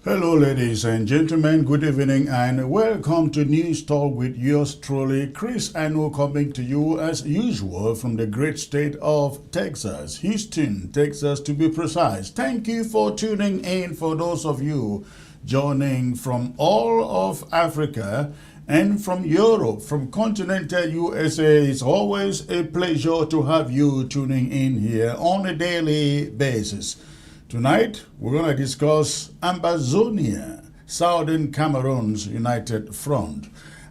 Hello, ladies and gentlemen. Good evening and welcome to News Talk with yours truly, Chris Anu, coming to you as usual from the great state of Texas, Houston, Texas to be precise. Thank you for tuning in. For those of you joining from all of Africa and from Europe, from continental USA, it's always a pleasure to have you tuning in here on a daily basis. Tonight, we're going to discuss Ambazonia, Southern Cameroons United Front.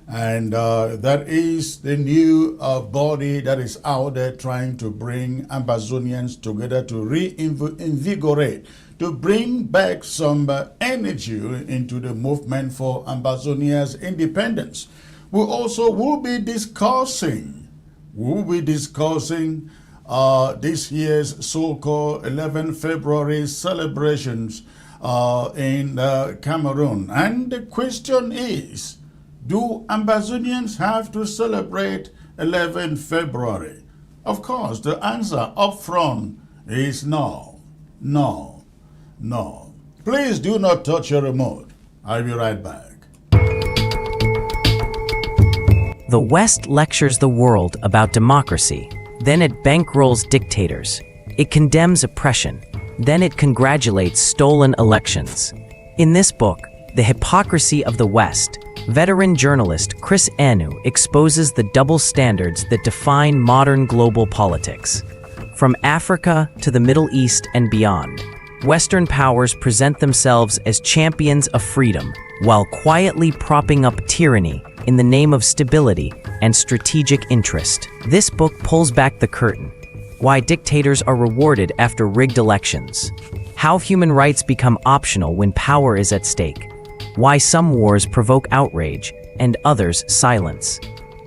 And that is the new body that is out there trying to bring Ambazonians together to reinvigorate, to bring back some energy into the movement for Ambazonia's independence. We also will be discussing this year's so-called 11 February celebrations in Cameroon. And the question is, do Ambazonians have to celebrate 11 February? Of course, the answer up front is no, no, no. Please do not touch your remote. I'll be right back. The West lectures the world about democracy. Then it bankrolls dictators. It condemns oppression. Then it congratulates stolen elections. In this book, The Hypocrisy of the West, veteran journalist Chris Anu exposes the double standards that define modern global politics. From Africa to the Middle East and beyond, Western powers present themselves as champions of freedom, while quietly propping up tyranny in the name of stability and strategic interest. This book pulls back the curtain. Why dictators are rewarded after rigged elections. How human rights become optional when power is at stake. Why some wars provoke outrage and others silence.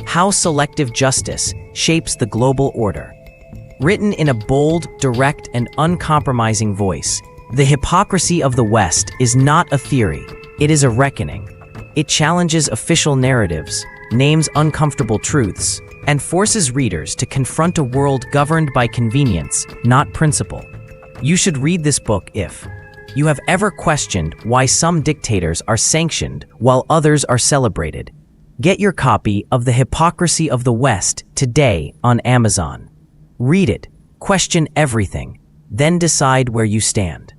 How selective justice shapes the global order. Written in a bold, direct, and uncompromising voice, The Hypocrisy of the West is not a theory. It is a reckoning. It challenges official narratives, names uncomfortable truths, and forces readers to confront a world governed by convenience, not principle. You should read this book if you have ever questioned why some dictators are sanctioned while others are celebrated. Get your copy of The Hypocrisy of the West today on Amazon. Read it, question everything, then decide where you stand.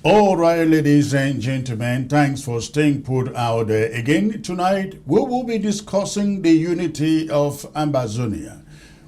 All right, ladies and gentlemen, thanks for staying put out there. Again, tonight, we will be discussing the unity of Ambazonia.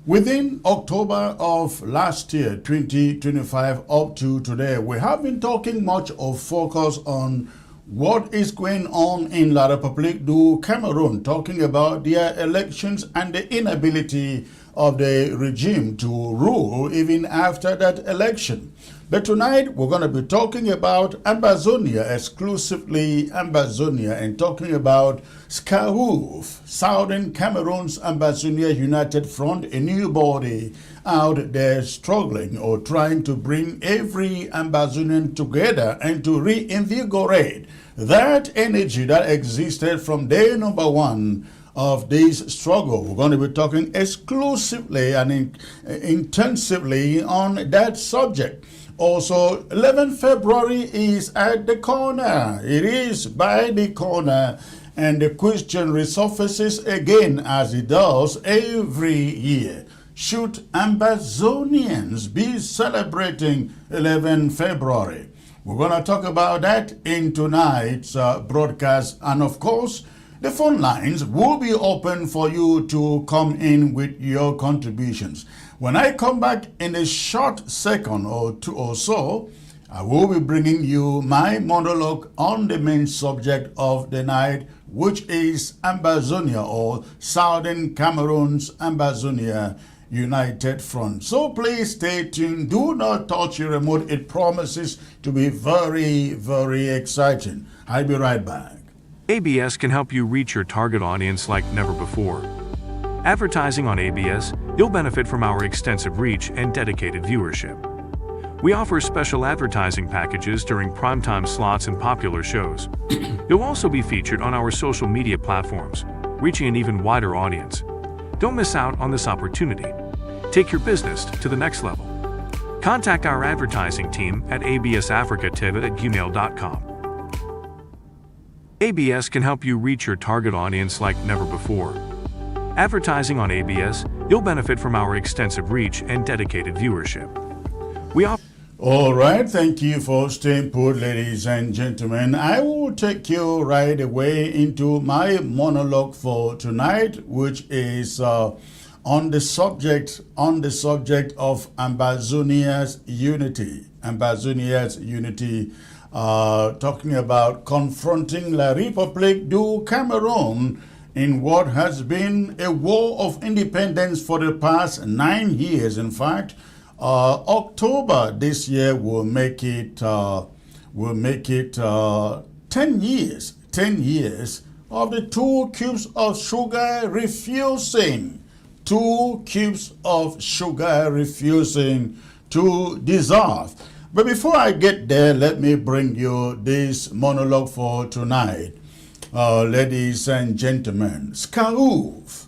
Within October of last year, 2025, up to today, we have been talking much of focus on what is going on in La République du Cameroon, talking about their elections and the inability of the regime to rule even after that election. But tonight, we're going to be talking about Ambazonia, exclusively Ambazonia, and talking about Scauf, Southern Cameroons Ambazonia United Front, a new body out there struggling or trying to bring every Ambazonian together and to reinvigorate that energy that existed from day number one of this struggle. We're going to be talking exclusively and intensively on that subject. Also, 11 February is at the corner. It is by the corner. And the question resurfaces again, as it does every year. Should Ambazonians be celebrating 11 February? We're going to talk about that in tonight's broadcast. And of course, the phone lines will be open for you to come in with your contributions. When I come back in a short second or two or so, I will be bringing you my monologue on the main subject of the night, which is Ambazonia, or Southern Cameroons Ambazonia United Front. So please stay tuned. Do not touch your remote. It promises to be very, very exciting. I'll be right back. ABS can help you reach your target audience like never before. Advertising on ABS, you'll benefit from our extensive reach and dedicated viewership. We offer special advertising packages during primetime slots and popular shows. You'll also be featured on our social media platforms, reaching an even wider audience. Don't miss out on this opportunity. Take your business to the next level. Contact our advertising team at absafricativ@gmail.com. ABS can help you reach your target audience like never before. Advertising on ABS, you'll benefit from our extensive reach and dedicated viewership. We offer All right, thank you for staying put, ladies and gentlemen. I will take you right away into my monologue for tonight, which is on the subject of Ambazonia's unity. Ambazonia's unity, talking about confronting La République du Cameroon in what has been a war of independence for the past 9 years. In fact, October this year will make it 10 years. 10 years of the 2 cubes of sugar refusing. 2 cubes of sugar refusing to dissolve. But before I get there, let me bring you this monologue for tonight. Ladies and gentlemen, Scauf,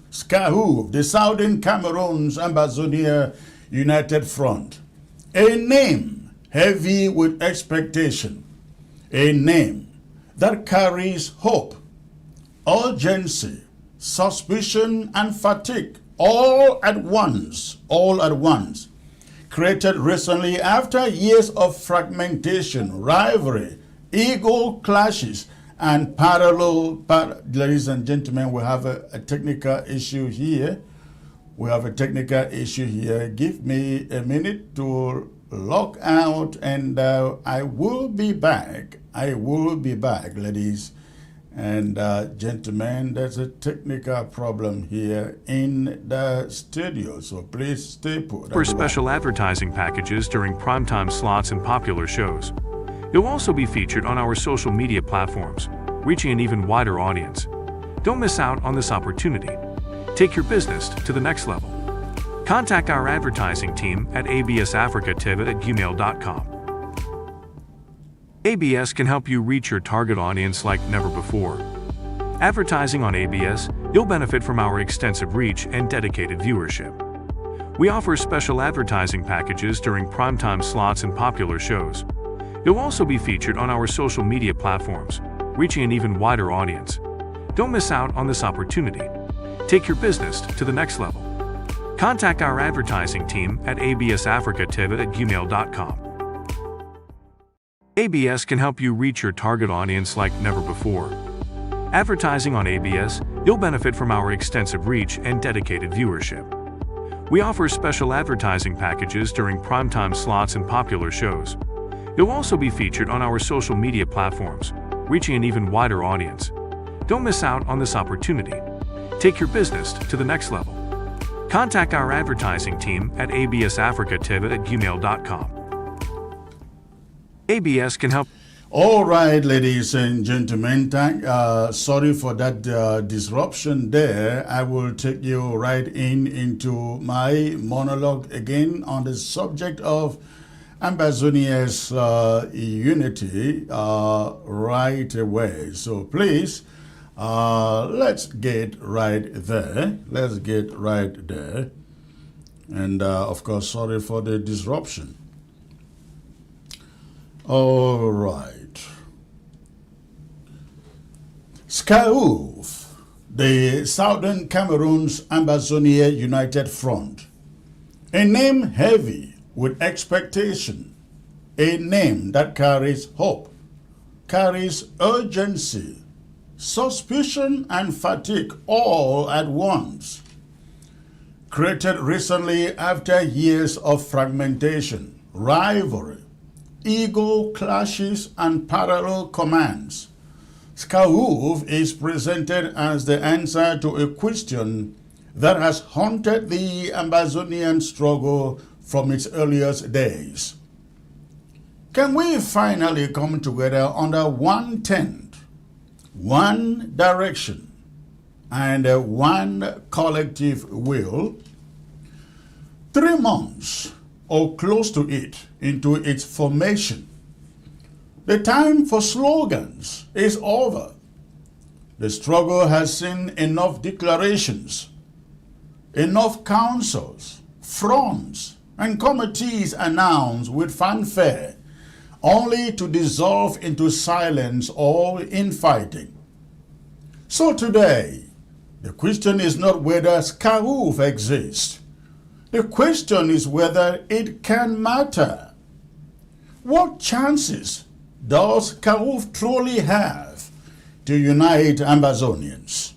the Southern Cameroons Ambazonia United Front, a name heavy with expectation, a name that carries hope, urgency, suspicion, and fatigue all at once, created recently after years of fragmentation, rivalry, ego clashes, and parallel. Ladies and gentlemen, we have a technical issue here. Give me a minute to log out, and I will be back. Ladies and gentlemen. There's a technical problem here in the studio, so please stay put. For special advertising packages during primetime slots and popular shows. You'll also be featured on our social media platforms, reaching an even wider audience. Don't miss out on this opportunity. Take your business to the next level. Contact our advertising team at absafricativ@gmail.com. ABS can help you reach your target audience like never before. Advertising on ABS, you'll benefit from our extensive reach and dedicated viewership. We offer special advertising packages during primetime slots and popular shows. You'll also be featured on our social media platforms, reaching an even wider audience. Don't miss out on this opportunity. Take your business to the next level. Contact our advertising team at absafricativ@gmail.com. ABS can help you reach your target audience like never before. Advertising on ABS, you'll benefit from our extensive reach and dedicated viewership. We offer special advertising packages during primetime slots and popular shows. You'll also be featured on our social media platforms, reaching an even wider audience. Don't miss out on this opportunity. Take your business to the next level. Contact our advertising team at absafricativ@gmail.com. ABS can help. All right, ladies and gentlemen, sorry for that disruption there. I will take you right into my monologue again on the subject of Ambazonia's unity right away. So please, let's get right there. And of course, sorry for the disruption. All right. Scauf, the Southern Cameroons Ambazonia United Front, a name heavy with expectation, a name that carries hope, carries urgency, suspicion, and fatigue all at once. Created recently after years of fragmentation, rivalry, ego clashes, and parallel commands. Scauf is presented as the answer to a question that has haunted the Ambazonian struggle from its earliest days. Can we finally come together under one tent, one direction, and one collective will? 3 months or close to it into its formation. The time for slogans is over. The struggle has seen enough declarations, enough councils, fronts, and committees announced with fanfare, only to dissolve into silence or infighting. So today, the question is not whether Scauf exists. The question is whether it can matter. What chances does Scauf truly have to unite Ambazonians?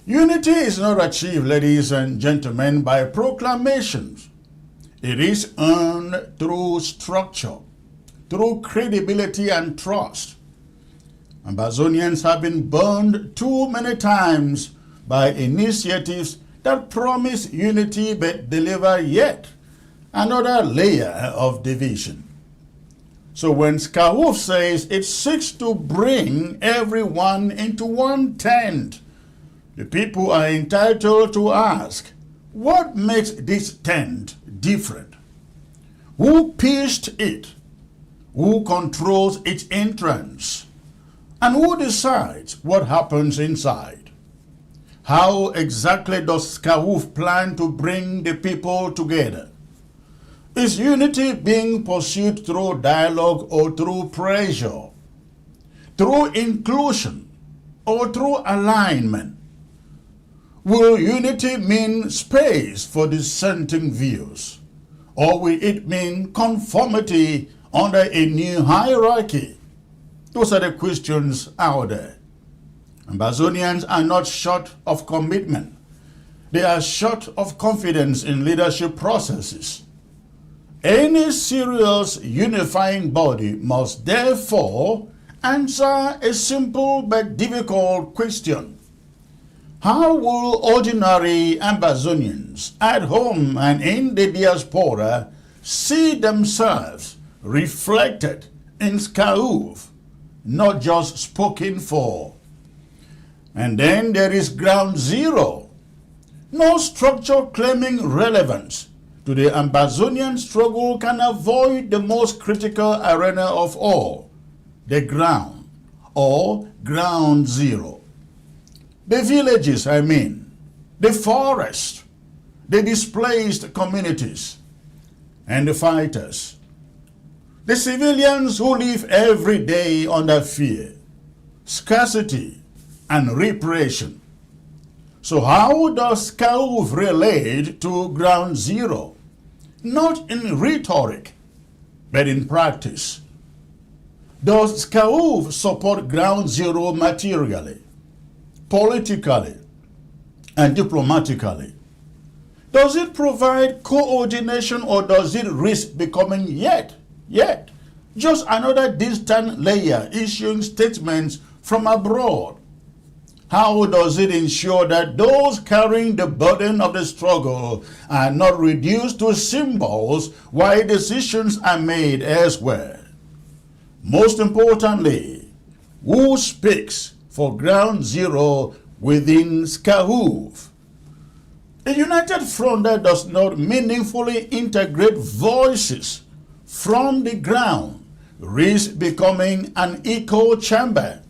Unity is not achieved, ladies and gentlemen, by proclamations. It is earned through structure, through credibility and trust. Ambazonians have been burned too many times by initiatives that promise unity but deliver yet another layer of division. So when Scauf says it seeks to bring everyone into one tent, the people are entitled to ask, what makes this tent different? Who pitched it? Who controls its entrance? And who decides what happens inside? How exactly does Scauf plan to bring the people together? Is unity being pursued through dialogue or through pressure? Through inclusion or through alignment? Will unity mean space for dissenting views? Or will it mean conformity under a new hierarchy? Those are the questions out there. Ambazonians are not short of commitment. They are short of confidence in leadership processes. Any serious unifying body must therefore answer a simple but difficult question. How will ordinary Ambazonians at home and in the diaspora see themselves reflected in Scauf, not just spoken for? And then there is ground zero. No structure claiming relevance to the Ambazonian struggle can avoid the most critical arena of all, the ground, or ground zero. The villages, the forest, the displaced communities, and the fighters. The civilians who live every day under fear, scarcity, and repression. So how does Scauf relate to ground zero? Not in rhetoric, but in practice. Does Scauf support ground zero materially, politically, and diplomatically? Does it provide coordination, or does it risk becoming yet just another distant layer issuing statements from abroad? How does it ensure that those carrying the burden of the struggle are not reduced to symbols while decisions are made elsewhere? Most importantly, who speaks for ground zero within Scauf? A united front that does not meaningfully integrate voices from the ground risks becoming an echo chamber.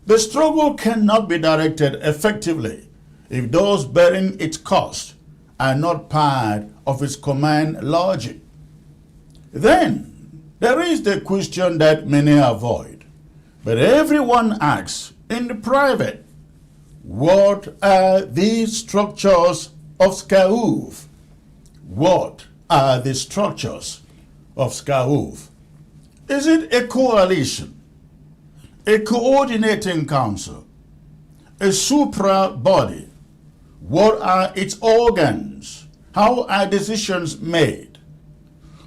The struggle cannot be directed effectively if those bearing its cost are not part of its command logic. Then there is the question that many avoid, but everyone asks in the private: what are these structures of Scauf? What are the structures of Scauf? Is it a coalition, a coordinating council, a supra body? What are its organs? How are decisions made?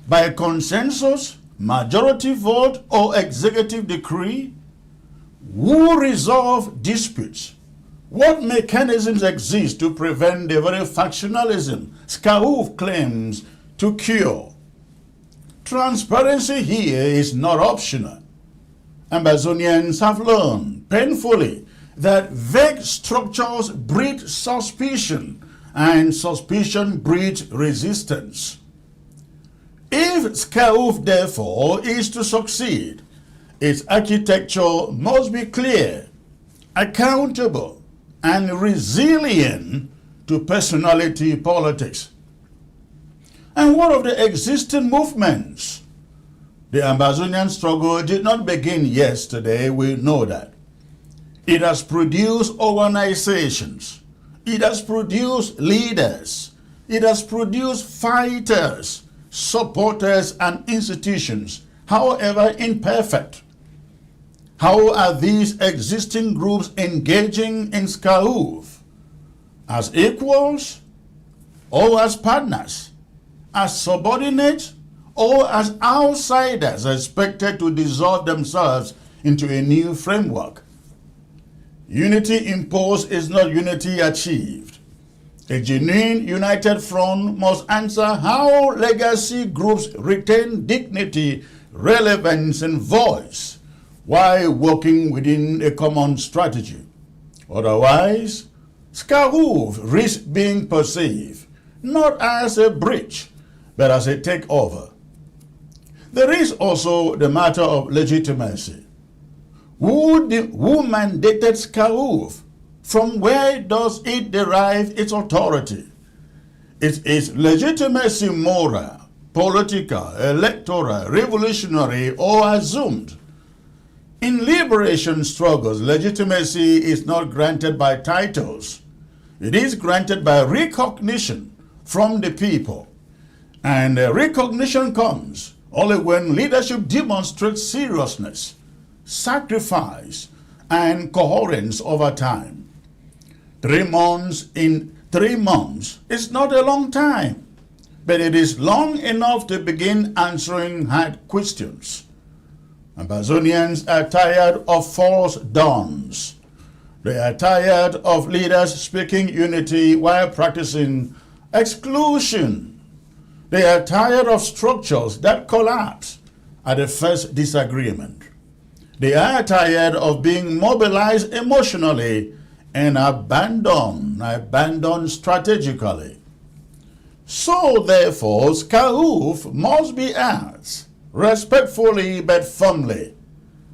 By consensus, majority vote, or executive decree? Who resolve disputes? What mechanisms exist to prevent the very factionalism Scauf claims to cure? Transparency here is not optional. Ambazonians have learned painfully that vague structures breed suspicion, and suspicion breeds resistance. If Scauf, therefore, is to succeed, its architecture must be clear, accountable, and resilient to personality politics. And what of the existing movements? The Ambazonian struggle did not begin yesterday, we know that. It has produced organizations, it has produced leaders, it has produced fighters, supporters, and institutions, however imperfect. How are these existing groups engaging in Scauf? As equals or as partners? As subordinates or as outsiders expected to dissolve themselves into a new framework? Unity imposed is not unity achieved. A genuine united front must answer how legacy groups retain dignity, relevance, and voice while working within a common strategy. Otherwise, Scauf risks being perceived not as a breach, but as a takeover. There is also the matter of legitimacy. Who mandated Scauf? From where does it derive its authority? Is its legitimacy moral, political, electoral, revolutionary, or assumed? In liberation struggles, legitimacy is not granted by titles. It is granted by recognition from the people. And recognition comes only when leadership demonstrates seriousness, sacrifice, and coherence over time. 3 months in 3 months is not a long time, but it is long enough to begin answering hard questions. Ambazonians are tired of false dawns. They are tired of leaders speaking unity while practicing exclusion. They are tired of structures that collapse at the first disagreement. They are tired of being mobilized emotionally and abandoned strategically. So therefore, Scauf must be asked, respectfully but firmly,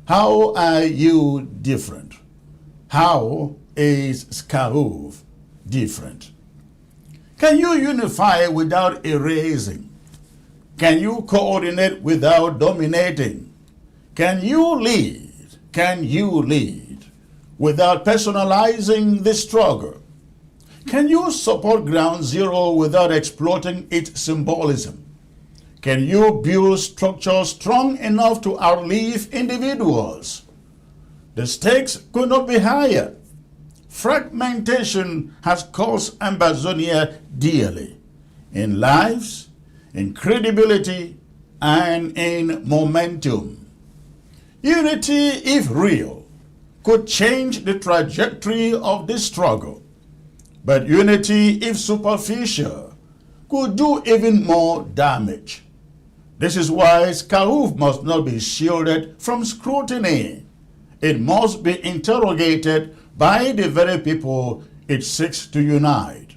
how are you different? How is Scauf different? Can you unify without erasing? Can you coordinate without dominating? Can you lead? Can you lead without personalizing the struggle? Can you support Ground Zero without exploiting its symbolism? Can you build structures strong enough to outlive individuals? The stakes could not be higher. Fragmentation has cost Ambazonia dearly in lives, in credibility, and in momentum. Unity, if real, could change the trajectory of this struggle. But unity, if superficial, could do even more damage. This is why Scauf must not be shielded from scrutiny. It must be interrogated by the very people it seeks to unite.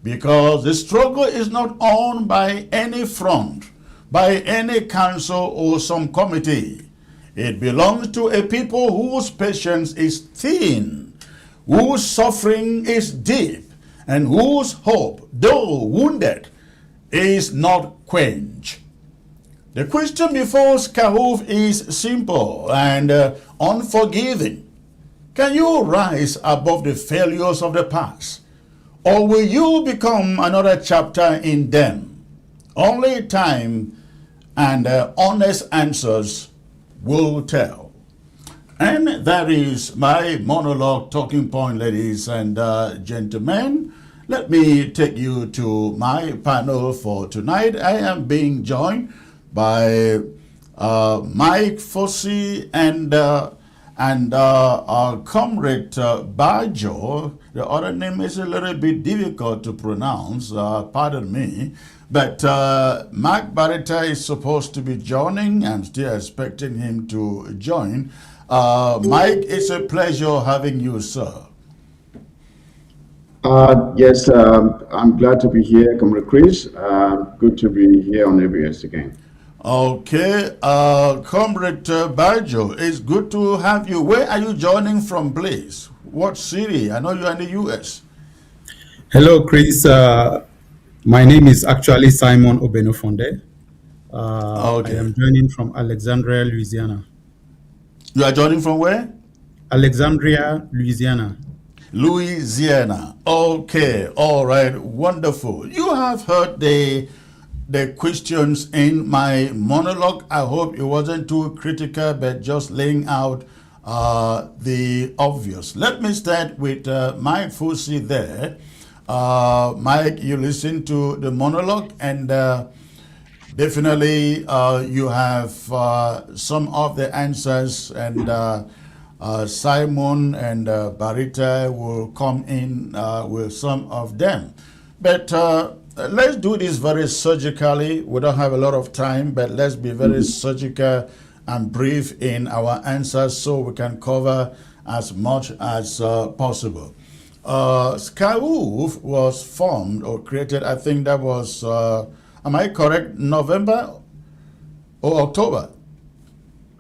Because the struggle is not owned by any front, by any council or some committee. It belongs to a people whose patience is thin, whose suffering is deep, and whose hope, though wounded, is not quenched. The question before Scauf is simple and unforgiving. Can you rise above the failures of the past? Or will you become another chapter in them? Only time and honest answers will tell. And that is my monologue talking point, ladies and gentlemen. Let me take you to my panel for tonight. I am being joined by Mike Fossey and our comrade Bajo. The other name is a little bit difficult to pronounce, pardon me. But Mark Barretta is supposed to be joining. I'm still expecting him to join. Mike, it's a pleasure having you, sir. Yes, I'm glad to be here, Comrade Chris. Good to be here on ABS again. Okay, Comrade Bajo, it's good to have you. Where are you joining from, please? What city? I know you're in the U.S. Hello, Chris. My name is actually Simon Obenofonde. I Okay. am joining from Alexandria, Louisiana. You are joining from where? Alexandria, Louisiana. Louisiana. Okay, all right, wonderful. You have heard the questions in my monologue. I hope it wasn't too critical, but just laying out the obvious. Let me start with Mike Fusi there. Mike, you listen to the monologue, and definitely you have some of the answers, and Simon and Barita will come in with some of them. But let's do this very surgically. We don't have a lot of time, but let's be very surgical and brief in our answers so we can cover as much as possible. Scauf was formed or created, I think that was, am I correct, November or October?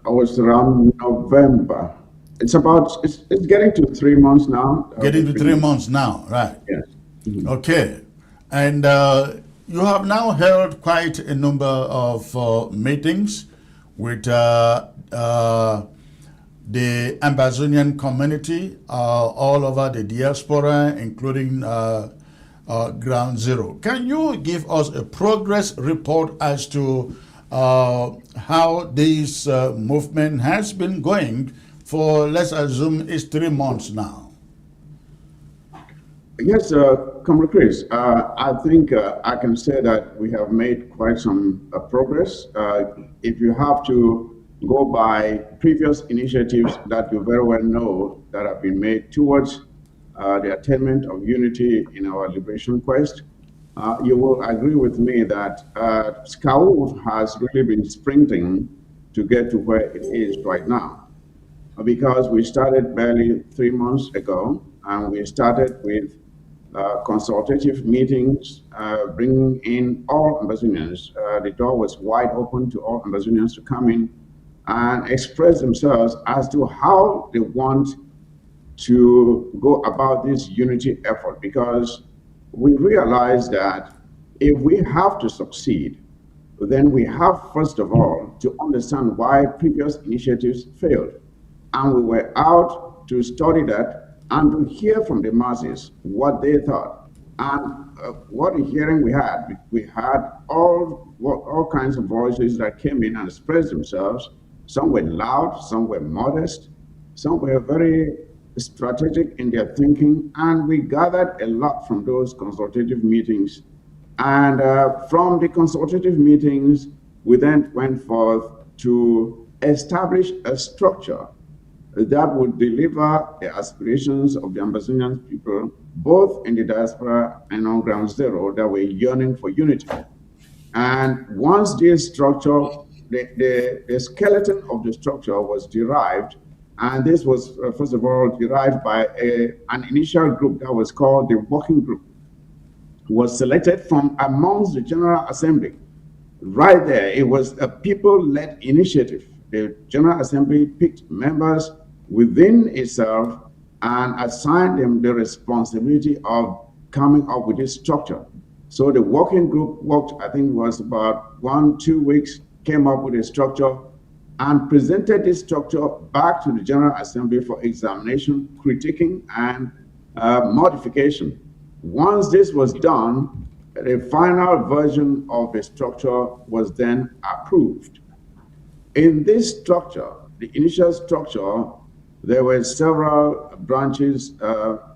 I was around November. It's getting to 3 months now. Getting to 3 months now, right? Yes. Okay. And you have now held quite a number of meetings with the Ambazonian community all over the diaspora, including Ground Zero. Can you give us a progress report as to how this movement has been going for, let's assume, it's 3 months now? Yes, Comrade Chris, I think I can say that we have made quite some progress. If you have to go by previous initiatives that you very well know that have been made towards the attainment of unity in our liberation quest, you will agree with me that Scauf has really been sprinting to get to where it is right now. Because we started barely 3 months ago, and we started with consultative meetings, bringing in all Ambazonians. The door was wide open to all Ambazonians to come in and express themselves as to how they want to go about this unity effort, because we realize that if we have to succeed, then we have, first of all, to understand why previous initiatives failed. And we were out to study that and to hear from the masses what they thought. And what the hearing we had all kinds of voices that came in and expressed themselves. Some were loud, some were modest, some were very strategic in their thinking, and we gathered a lot from those consultative meetings. And from the consultative meetings, we then went forth to establish a structure that would deliver the aspirations of the Ambazonian people, both in the diaspora and on Ground Zero, that were yearning for unity. And once this structure, the skeleton of the structure was derived, and this was, first of all, derived by an initial group that was called the Working Group, was selected from amongst the General Assembly. Right there, it was a people-led initiative. The General Assembly picked members within itself and assigned them the responsibility of coming up with this structure. So the working group worked, I think it was about 1-2 weeks, came up with a structure and presented this structure back to the General Assembly for examination, critiquing, and modification. Once this was done, the final version of the structure was then approved. In this structure, the initial structure, there were several branches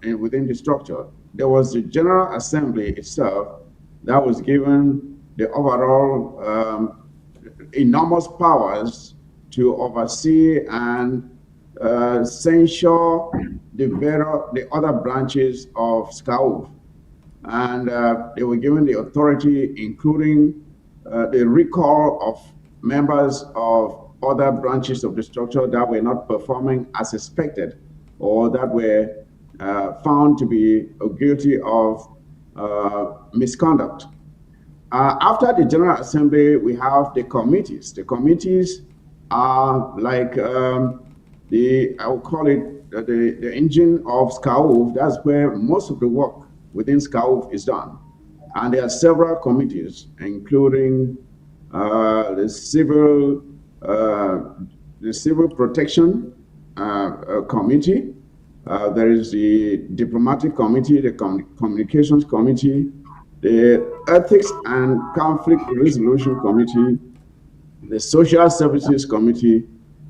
within the structure. There was the General Assembly itself that was given the overall enormous powers to oversee and censure the other branches of Scauf. And they were given the authority, including the recall of members of other branches of the structure that were not performing as expected, or that were found to be guilty of misconduct. After the General Assembly, we have the committees. The committees are like I would call it the engine of Scauf. That's where most of the work within Scauf is done. And there are several committees, including the civil protection committee. There is the diplomatic committee, the communications committee, the ethics and conflict resolution committee, the social services committee,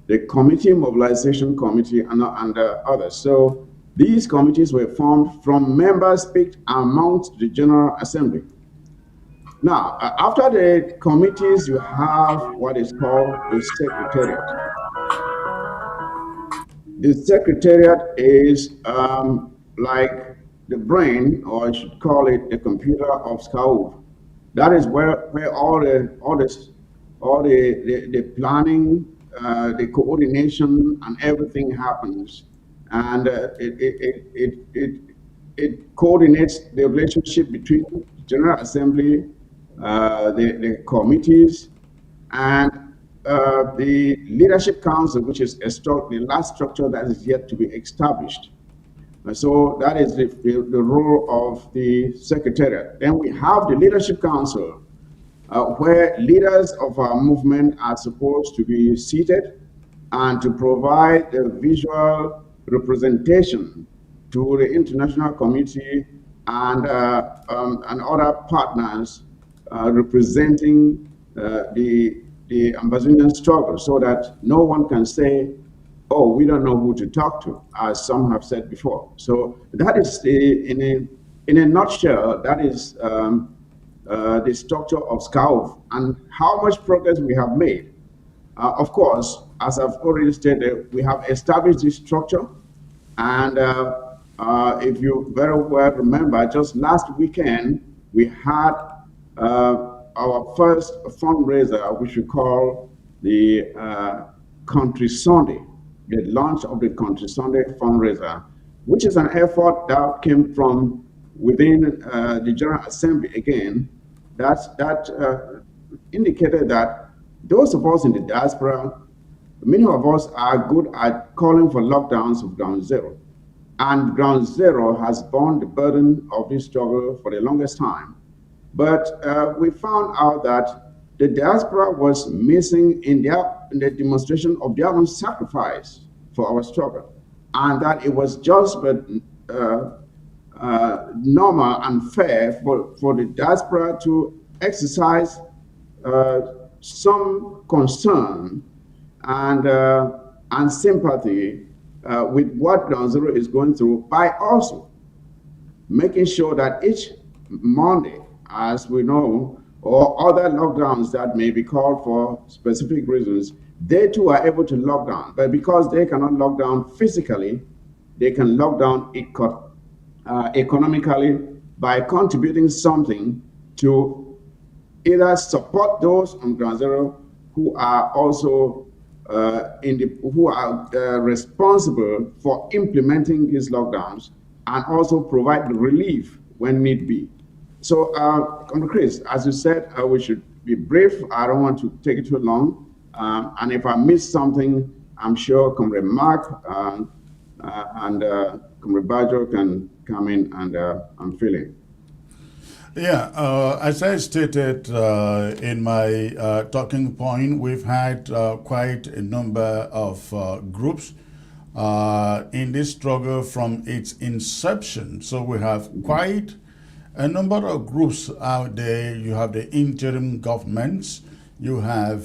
the committee mobilization committee, and others. So these committees were formed from members picked amongst the General Assembly. Now, after the committees, you have what is called the Secretariat. The Secretariat is like the brain, or I should call it the computer of Scauf. That is where all the planning, the coordination, and everything happens, and it coordinates the relationship between the General Assembly, the committees, and the Leadership Council, which is the last structure that is yet to be established. So that is the role of the Secretariat. Then we have the Leadership Council, where leaders of our movement are supposed to be seated and to provide the visual representation to the international community and other partners representing the Ambazonian struggle, so that no one can say, oh, we don't know who to talk to, as some have said before. So that is, in a nutshell, that is the structure of Scauf and how much progress we have made. Of course, as I've already stated, we have established this structure, and if you very well remember, just last weekend, we had our first fundraiser, which we call the Country Sunday, the launch of the Country Sunday fundraiser, which is an effort that came from within the General Assembly again, that indicated that those of us in the diaspora, many of us are good at calling for lockdowns of ground zero. And ground zero has borne the burden of this struggle for the longest time. But we found out that the diaspora was missing in the demonstration of their own sacrifice for our struggle, and that it was just but normal and fair for the diaspora to exercise some concern and sympathy with what Ground Zero is going through, by also making sure that each Monday, as we know, or other lockdowns that may be called for specific reasons, they too are able to lock down. But because they cannot lock down physically, they can lock down economically by contributing something to either support those on Ground Zero who are also responsible for implementing these lockdowns, and also provide relief when need be. So, Comrade Chris, as you said, we should be brief. I don't want to take it too long. And if I miss something, I'm sure Comrade Mark and Comrade Bajo can come in and fill in. Yeah, as I stated in my talking point, we've had quite a number of groups in this struggle from its inception. So we have quite a number of groups out there. You have the interim governments, you have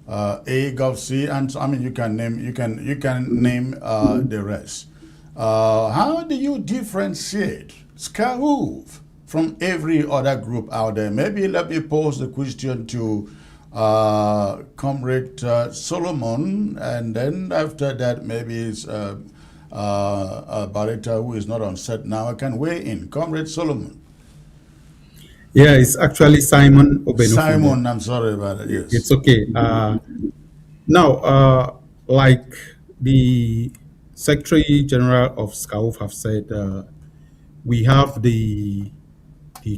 AGovC, and I mean you can name the rest. How do you differentiate Scauf from every other group out there? Maybe let me pose the question to Comrade Solomon, and then after that maybe it's Barita, who is not on set now, I can weigh in. Comrade Solomon. Yeah, it's actually Simon Obenofunde. Simon, I'm sorry about it. Yes, it's okay. Now, like the Secretary General of Scauf have said we have the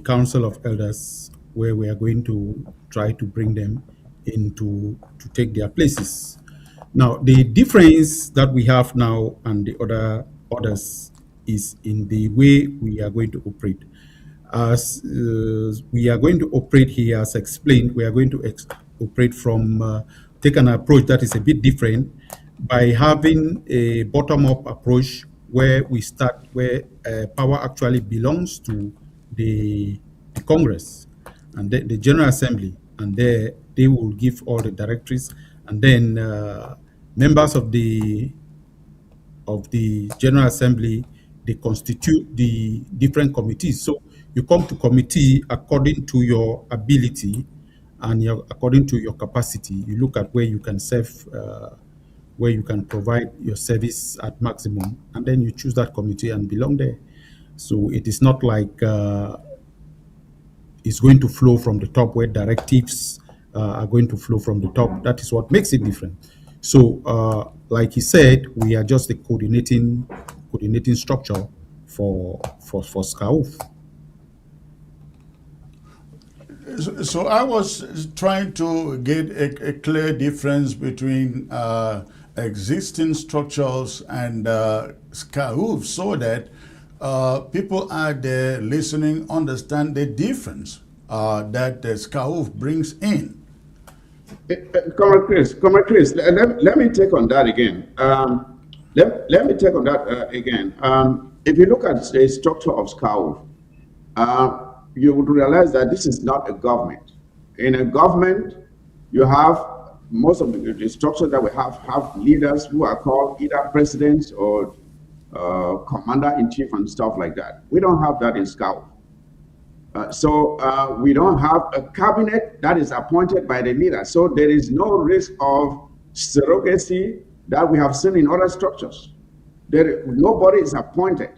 Council of Elders where we are going to try to bring them into to take their places. Now, the difference that we have now and the others is in the way we are going to operate. As we are going to operate here, as explained, we are going to operate from take an approach that is a bit different by having a bottom-up approach where we start where power actually belongs to the Congress and the General Assembly, and there they will give all the directives, and then members of the General Assembly, they constitute the different committees. So you come to committee according to your ability and according to your capacity. You look at where you can serve, where you can provide your service at maximum, and then you choose that committee and belong there. So it is not like it's going to flow from the top where directives are going to flow from the top. That is what makes it different. So, like he said, we are just the coordinating structure for Scauf. So I was trying to get a clear difference between existing structures and Scauf, so that people out there listening understand the difference that the Scauf brings in. Comrade Chris, let me take on that again. Let me take on that again. If you look at the structure of Scauf, you would realize that this is not a government. In a government, you have most of the structures that we have leaders who are called either presidents or commander-in-chief and stuff like that. We don't have that in Scauf. So we don't have a cabinet that is appointed by the leader. So there is no risk of surrogacy that we have seen in other structures. Nobody is appointed.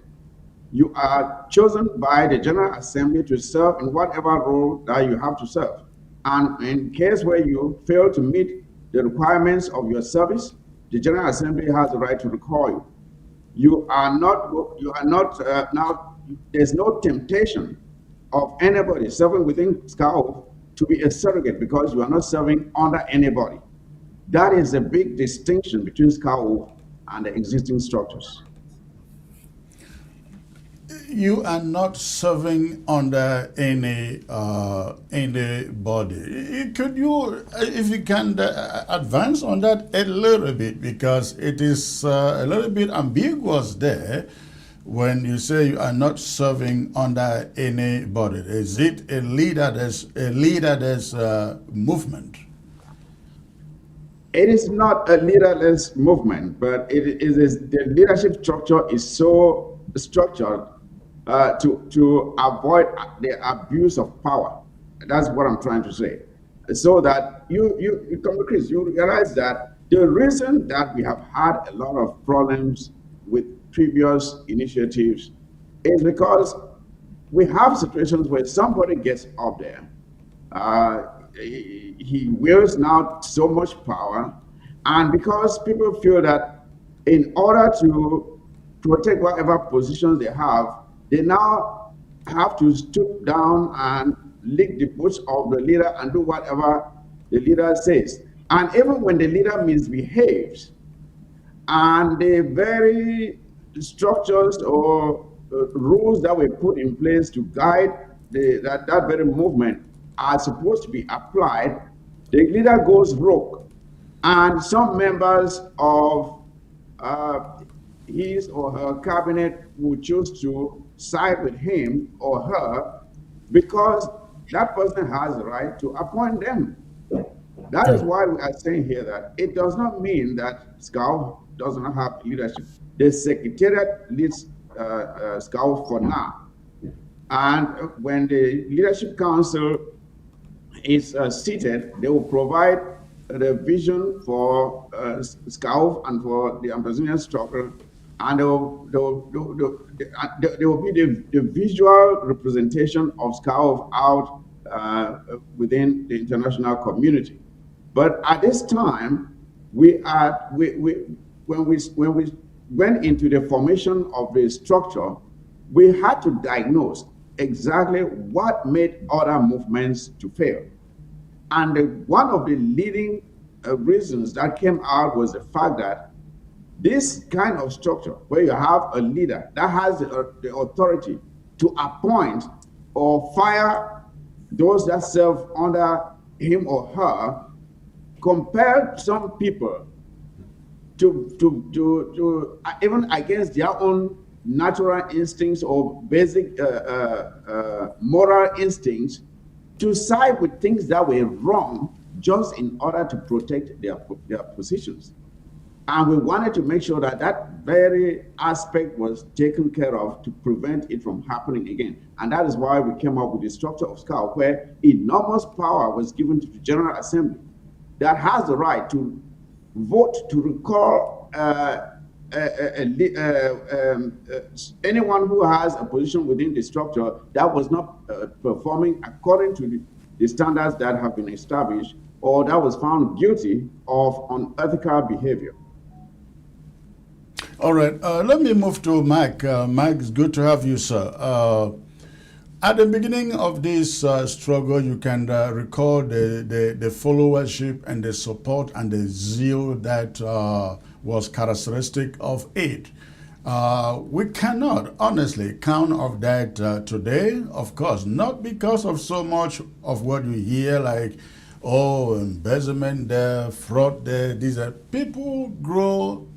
You are chosen by the General Assembly to serve in whatever role that you have to serve. And in case where you fail to meet the requirements of your service, the General Assembly has the right to recall you. You are not now, there's no temptation of anybody serving within Scauf to be a surrogate because you are not serving under anybody. That is a big distinction between Scauf and the existing structures. You are not serving under any body. Could you, if you can, advance on that a little bit, because it is a little bit ambiguous there when you say you are not serving under anybody. Is it a leaderless movement? It is not a leaderless movement, but the leadership structure is so structured to avoid the abuse of power. That's what I'm trying to say. So that you come to Chris, you realize that the reason that we have had a lot of problems with previous initiatives is because we have situations where somebody gets up there, he wields now so much power, and because people feel that in order to protect whatever positions they have, they now have to stoop down and lick the boots of the leader and do whatever the leader says. And even when the leader misbehaves, and the very structures or rules that were put in place to guide that very movement are supposed to be applied, the leader goes rogue. And some members of his or her cabinet will choose to side with him or her because that person has the right to appoint them. That is why we are saying here that it does not mean that Scauf does not have leadership. The Secretariat leads Scauf for now. And when the Leadership Council is seated, they will provide the vision for Scauf and for the Ambazonia struggle, and there will be the visual representation of Scauf out within the international community. But at this time, when we went into the formation of the structure, we had to diagnose exactly what made other movements to fail. And one of the leading reasons that came out was the fact that this kind of structure, where you have a leader that has the authority to appoint or fire those that serve under him or her, compelled some people to even against their own natural instincts or basic moral instincts, to side with things that were wrong just in order to protect their positions. And we wanted to make sure that that very aspect was taken care of to prevent it from happening again. And that is why we came up with the structure of Scauf, where enormous power was given to the General Assembly that has the right to vote to recall anyone who has a position within the structure that was not performing according to the standards that have been established, or that was found guilty of unethical behavior. All right, let me move to Mike. Mike, it's good to have you, sir. At the beginning of this struggle, you can recall the followership and the support and the zeal that was characteristic of it. We cannot honestly count of that today, of course, not because of so much of what you hear, like, oh, embezzlement there, fraud there. These are people grow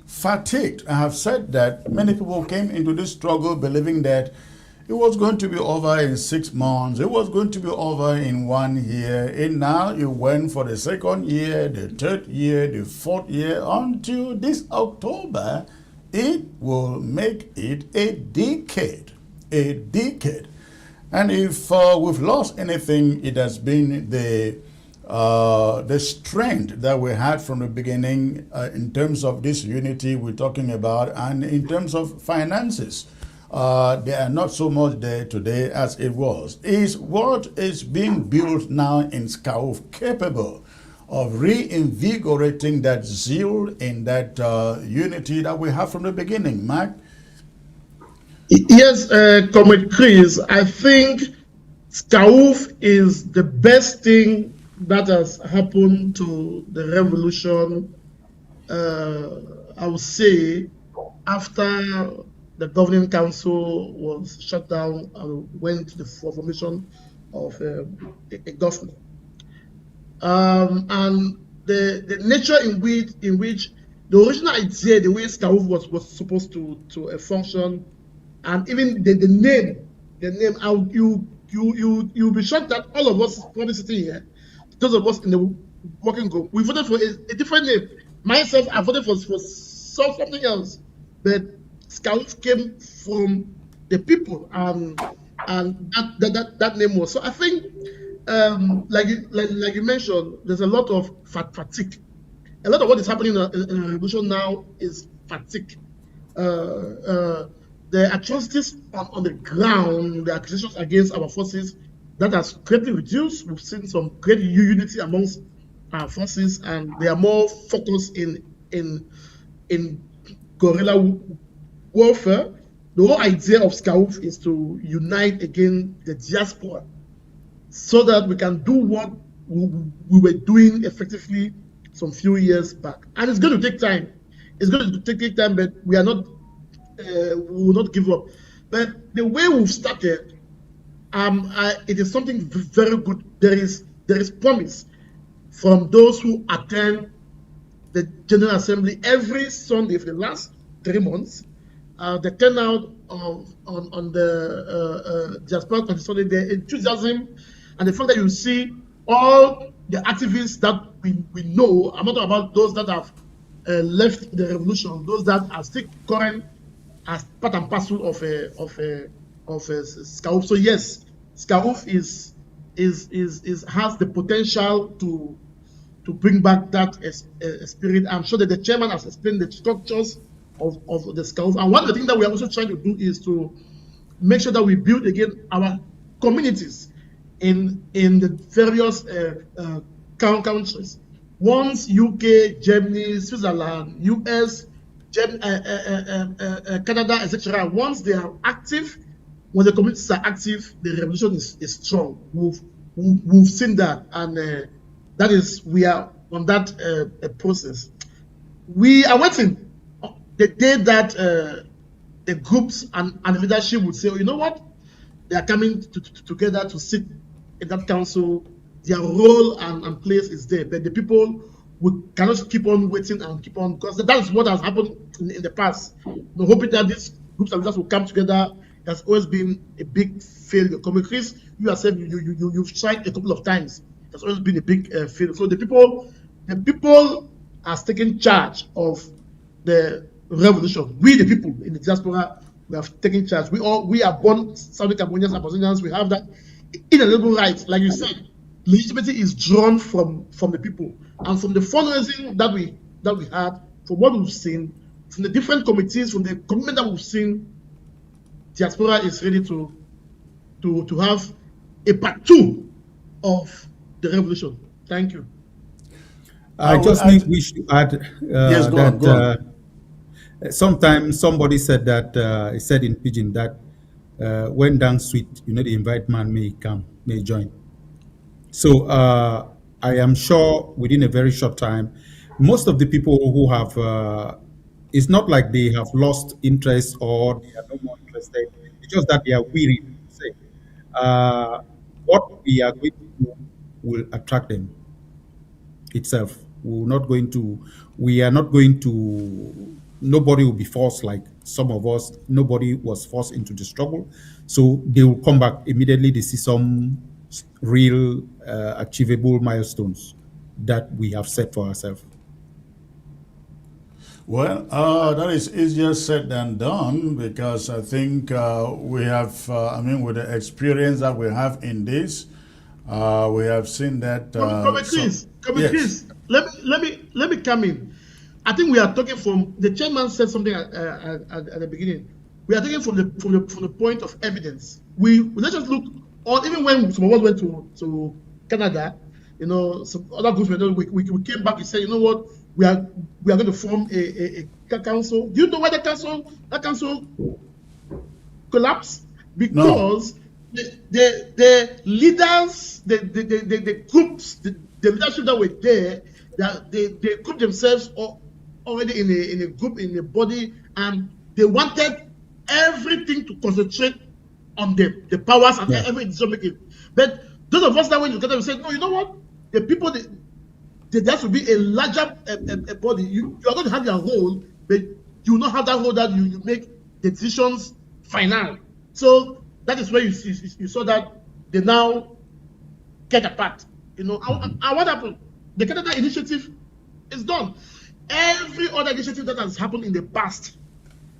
fatigued. I have said that many people came into this struggle believing that it was going to be over in 6 months. It was going to be over in 1 year. And now it went for the 2nd year, the 3rd year, the 4th year, until this October. It will make it a decade. A decade. And if we've lost anything, it has been the strength that we had from the beginning in terms of this unity we're talking about, and in terms of finances. They are not so much there today as it was. Is what is being built now in Scauf capable of reinvigorating that zeal in that unity that we have from the beginning, Mark? Yes, Comrade Chris, I think Scauf is the best thing that has happened to the revolution, I would say, after the governing council was shut down and went to the formation of a government. And the nature in which the original idea, the way Scauf was supposed to function, and even the name, you'll be shocked that all of us probably sitting here, those of us in the working group, we voted for a different name. Myself, I voted for something else, but Scauf came from the people, and that name was. So I think, like you mentioned, there's a lot of fatigue. A lot of what is happening in the revolution now is fatigue. The atrocities on the ground, the accusations against our forces, that has greatly reduced. We've seen some great unity amongst our forces, and they are more focused in guerrilla warfare. The whole idea of Scauf is to unite against the diaspora, so that we can do what we were doing effectively some few years back. And it's going to take time. It's going to take time, but we are not. We will not give up. But the way we've started, it is something very good. There is promise from those who attend the General Assembly every Sunday for the last 3 months. The turnout on the Diaspora on Sunday, the enthusiasm, and the fact that you see all the activists that we know. I'm not talking about those that have left the revolution, those that are still current as part and parcel of Scauf. So yes, Scauf has the potential to bring back that spirit. I'm sure that the chairman has explained the structures of the Scauf. And one of the things that we are also trying to do is to make sure that we build again our communities in the various countries. Once UK, Germany, Switzerland, US Canada, etc. Once they are active, when the communities are active, the revolution is strong. We've seen that, and that is, we are on that process. We are waiting the day that the groups and the leadership would say, oh, you know what, they are coming together to sit in that council. Their role and place is there, but the people, we cannot keep on waiting and keep on, because that is what has happened in the past. We're hoping that these groups and leaders will come together. That's always been a big failure. Chris, you yourself, you've tried a couple of times. That's always been a big failure. So the people are taking charge of the revolution. We, the people in the diaspora, we have taken charge. We are born Southern Cameroonians, Ambazonians. We have that inalienable right, like you said. Legitimacy is drawn from the people, and from the fundraising that we had, from what we've seen, from the different committees, from the commitment that we've seen. Diaspora is ready to have a part 2 of the revolution. Thank you. I just think we should add Yes, go that on. sometimes somebody said that, he said in Pidgin that when done sweet, the invite man may come, may join. So I am sure within a very short time, most of the people who have, it's not like they have lost interest or they are no more interested. It's just that they are weary. Say, what we are going to do will attract them itself. We are not going to, nobody will be forced like some of us. Nobody was forced into the struggle. So they will come back immediately. They see some real achievable milestones that we have set for ourselves. Well, that is easier said than done, because I think we have, with the experience that we have in this, we have seen that. Chris, let me come in. I think we are talking from, the chairman said something at the beginning. We are talking from the point of evidence. Let's just look, or even when some of us went to Canada, some other groups, we came back and said, you know what, we are going to form a council. Do you know why that council collapsed? Because the leaders, the groups, the leadership that were there, they grouped themselves already in a group, in a body, and they wanted everything to concentrate on the powers and every decision making. But those of us that went together, we said, no, you know what? The people, there has to be a larger body. You are going to have your role, but you will not have that role that you make the decisions final. So that is where you saw that they now get apart. And what happened? The Canada initiative is done. Every other initiative that has happened in the past,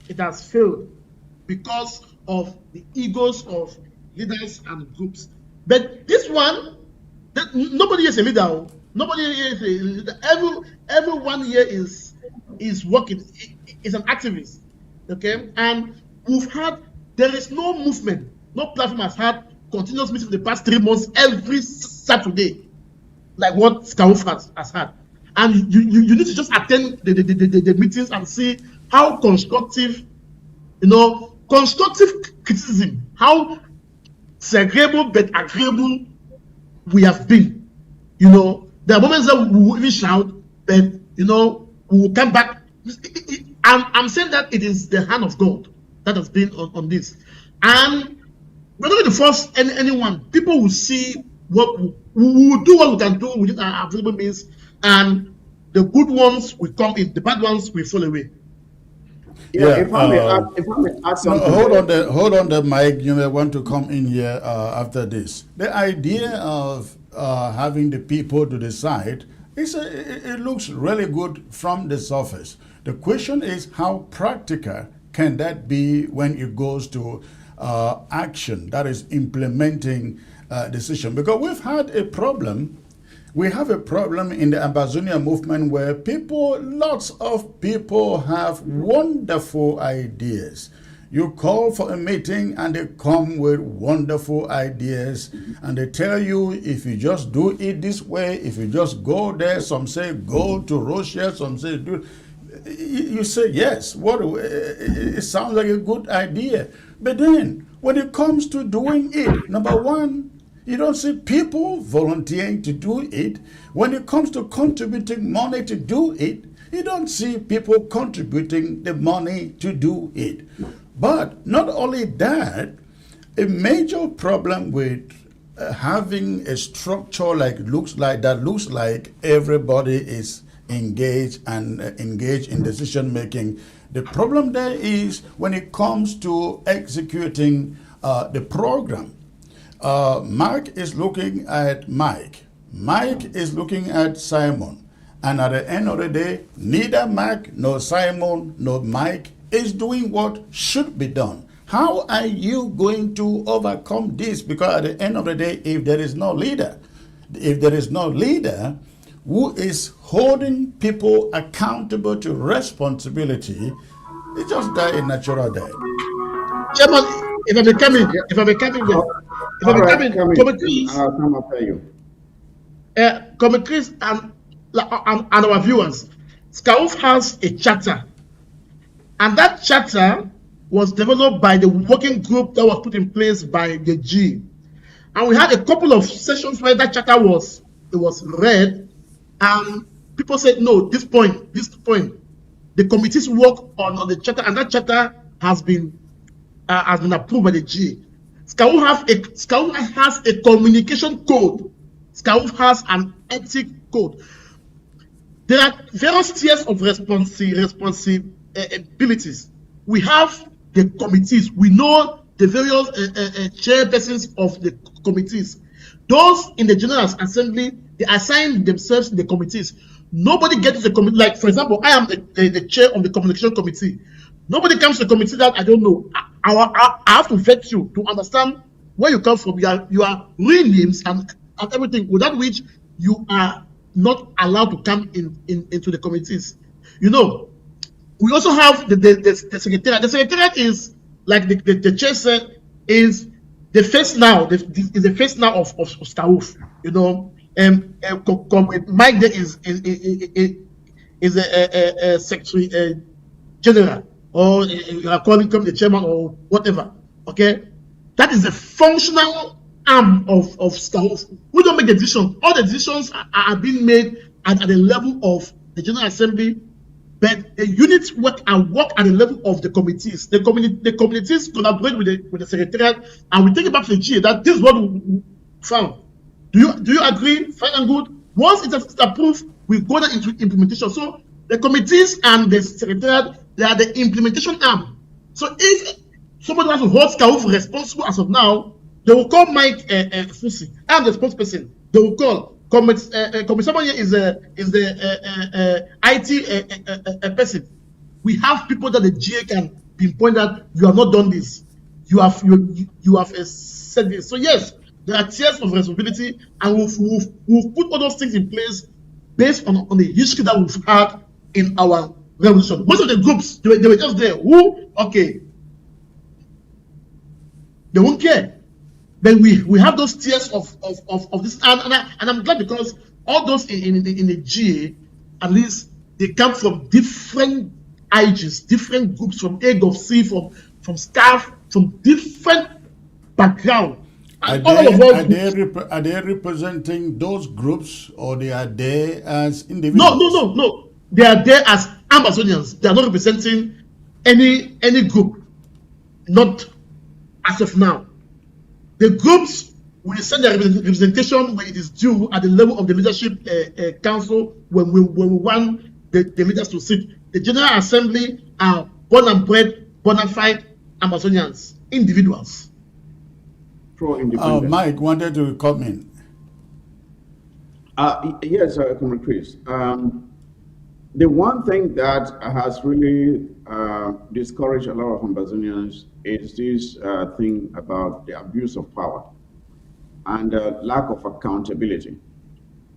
it has failed because of the egos of leaders and groups. But this one, nobody is a leader. Nobody is a leader. Everyone here is working. Is an activist. Okay, and there is no movement, no platform has had continuous meetings for the past 3 months every Saturday, like what Scauf has had. And you need to just attend the meetings and see how constructive, constructive criticism, how disagreeable but agreeable we have been. There are moments that we will even shout, but we will come back. I'm saying that it is the hand of God that has been on this, and we're not going to force anyone. People will see what we will do, what we can do within our available means, and the good ones will come in, the bad ones will fall away. If I may add something. Hold on the mic. You may want to come in here after this. The idea of having the people to decide, it looks really good from the surface. The question is, how practical can that be when it goes to action, that is implementing decision? Because we've had a problem. We have a problem in the Ambazonia movement where lots of people have wonderful ideas. You call for a meeting and they come with wonderful ideas, and they tell you, if you just do it this way, if you just go there, some say go to Russia, some say do. you say, yes, it sounds like a good idea. But then, when it comes to doing it, number one, you don't see people volunteering to do it. When it comes to contributing money to do it, you don't see people contributing the money to do it. But not only that, a major problem with having a structure looks like everybody is engaged in decision making. The problem there is when it comes to executing the program. Mark is looking at Mike. Mike is looking at Simon. And at the end of the day, neither Mark, nor Simon, nor Mike is doing what should be done. How are you going to overcome this? Because at the end of the day, if there is no leader who is holding people accountable to responsibility, it just die a natural death. Chairman, if I may come in, Comrades, I'll come after you. Comrades and our viewers, Scauf has a charter, and that charter was developed by the working group that was put in place by the G. And we had a couple of sessions where that charter was read, and people said, no, this point, the committees work on the charter, and that charter has been approved by the G. Scauf has a communication code. Scauf has an ethic code. There are various tiers of responsibilities. We have the committees. We know the various chairpersons of the committees. Those in the General Assembly, they assign themselves in the committees. Nobody gets to the committee. Like, for example, I am the chair of the communication committee. Nobody comes to the committee that I don't know. I have to vet you to understand where you come from. You are real names and everything, without which you are not allowed to come into the committees. You know, we also have the secretariat. The secretariat is, like the chair said, is the face now. Is the face now of Scauf. You know, Mike there is a secretary general, or you are calling him the chairman or whatever. Okay, that is the functional arm of Scauf. We don't make the decisions. All the decisions are being made at the level of the General Assembly, but the units work at the level of the committees. The committees collaborate with the secretariat, and we take it back to the GA that this is what we found. Do you agree? Fine and good. Once it is approved, we go down into implementation. So the committees and the secretariat, they are the implementation arm. So if somebody has to hold Scauf responsible as of now, they will call Mike Fusi. I'm the spokesperson. They will call. Commissioner is the IT person. We have people that the GA can pinpoint that you have not done this. You have said this. So yes, there are tiers of responsibility, and we've put all those things in place based on the history that we've had in our revolution. Most of the groups, they were just there. They won't care. Then we have those tiers of this, and I'm glad because all those in the GA, at least they come from different IGs, different groups, from AGOV-C, from Scauf, from different background. Are they representing those groups, or they are there as individuals? No. They are there as Ambazonians. They are not representing any group, not as of now. The groups will send their representation when it is due at the level of the leadership council when we want the leaders to sit. The General Assembly are born and bred, bona fide Amazonians, individuals. Mike wanted to comment. Yes, Comrade Chris. The one thing that has really discouraged a lot of Ambazonians is this thing about the abuse of power and lack of accountability.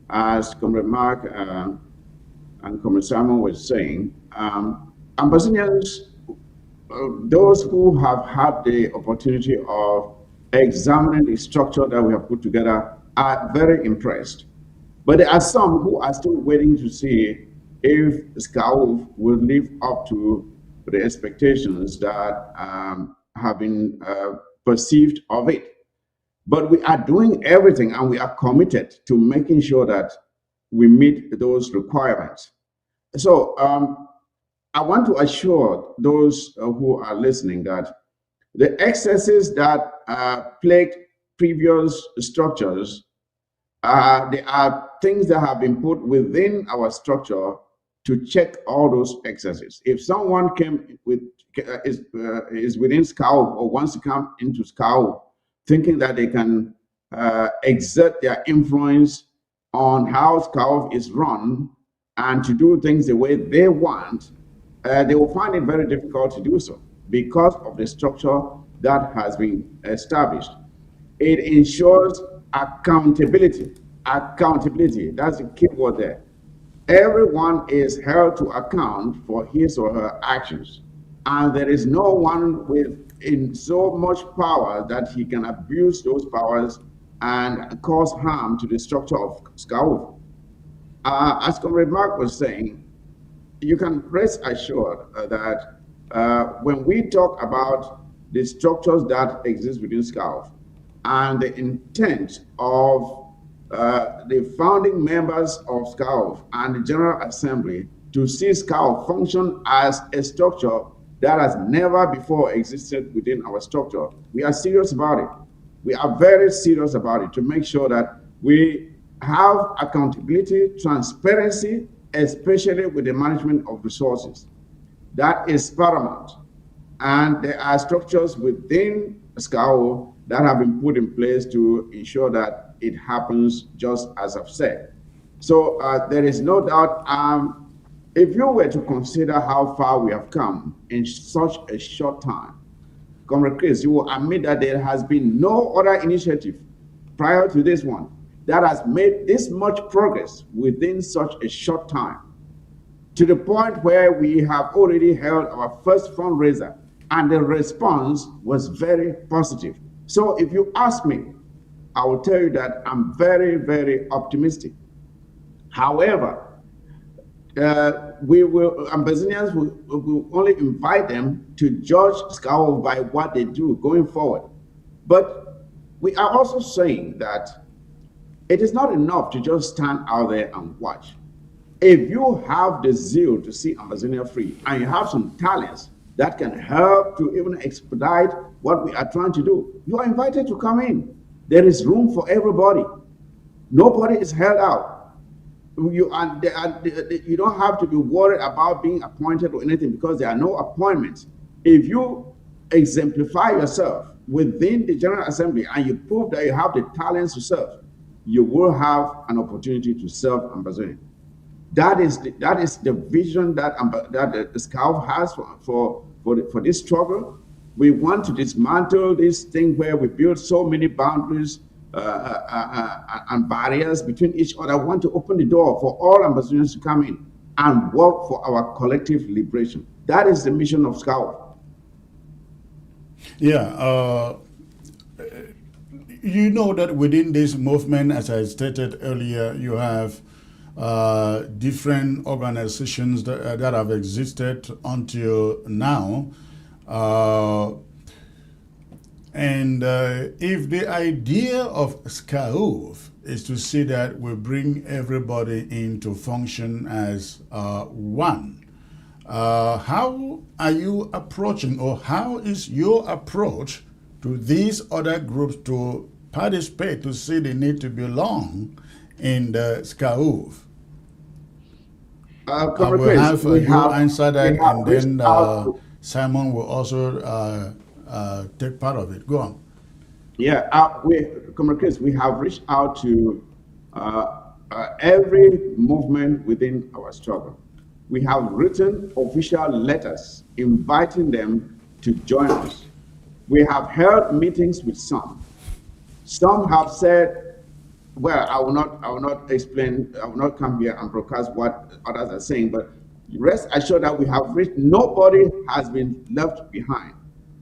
As Comrade Mark and Comrade Simon was saying, Ambazonians, those who have had the opportunity of examining the structure that we have put together, are very impressed. But there are some who are still waiting to see if Scauf will live up to the expectations that have been perceived of it. But we are doing everything, and we are committed to making sure that we meet those requirements. So I want to assure those who are listening that the excesses that plagued previous structures, there are things that have been put within our structure to check all those excesses. If someone is within Scauf or wants to come into Scauf thinking that they can exert their influence on how Scauf is run and to do things the way they want, they will find it very difficult to do so because of the structure that has been established. It ensures accountability. Accountability, that's the key word there. Everyone is held to account for his or her actions, and there is no one in so much power that he can abuse those powers and cause harm to the structure of Scauf. As Comrade Mark was saying, you can rest assured that when we talk about the structures that exist within Scauf and the intent of the founding members of Scauf and the General Assembly to see Scauf function as a structure that has never before existed within our structure, we are serious about it. We are very serious about it to make sure that we have accountability, transparency, especially with the management of resources. That is paramount. And there are structures within Scauf that have been put in place to ensure that it happens just as I've said. So there is no doubt, if you were to consider how far we have come in such a short time, Comrade Chris, you will admit that there has been no other initiative prior to this one that has made this much progress within such a short time, to the point where we have already held our first fundraiser, and the response was very positive. So if you ask me, I will tell you that I'm very, very optimistic. However, Ambazonians will only invite them to judge Scauf by what they do going forward. But we are also saying that it is not enough to just stand out there and watch. If you have the zeal to see Ambazonia free and you have some talents that can help to even expedite what we are trying to do, you are invited to come in. There is room for everybody. Nobody is held out. You don't have to be worried about being appointed or anything because there are no appointments. If you exemplify yourself within the General Assembly and you prove that you have the talents to serve, you will have an opportunity to serve Ambazonia. That is the vision that the Scauf has for this struggle. We want to dismantle this thing where we build so many boundaries and barriers between each other. We want to open the door for all Ambazonians to come in and work for our collective liberation. That is the mission of Scauf. Yeah, you know that within this movement, as I stated earlier, you have different organizations that have existed until now. And if the idea of Scauf is to see that we bring everybody in to function as one, how are you approaching, or how is your approach to these other groups to participate, to see the need to belong in the Scauf? I will have you answer that, and then Simon will also take part of it. Go on. Yeah, Comrade Chris, we have reached out to every movement within our struggle. We have written official letters inviting them to join us. We have held meetings with some. Some have said, well, I will not explain, I will not come here and broadcast what others are saying, but rest assured that we have reached, nobody has been left behind.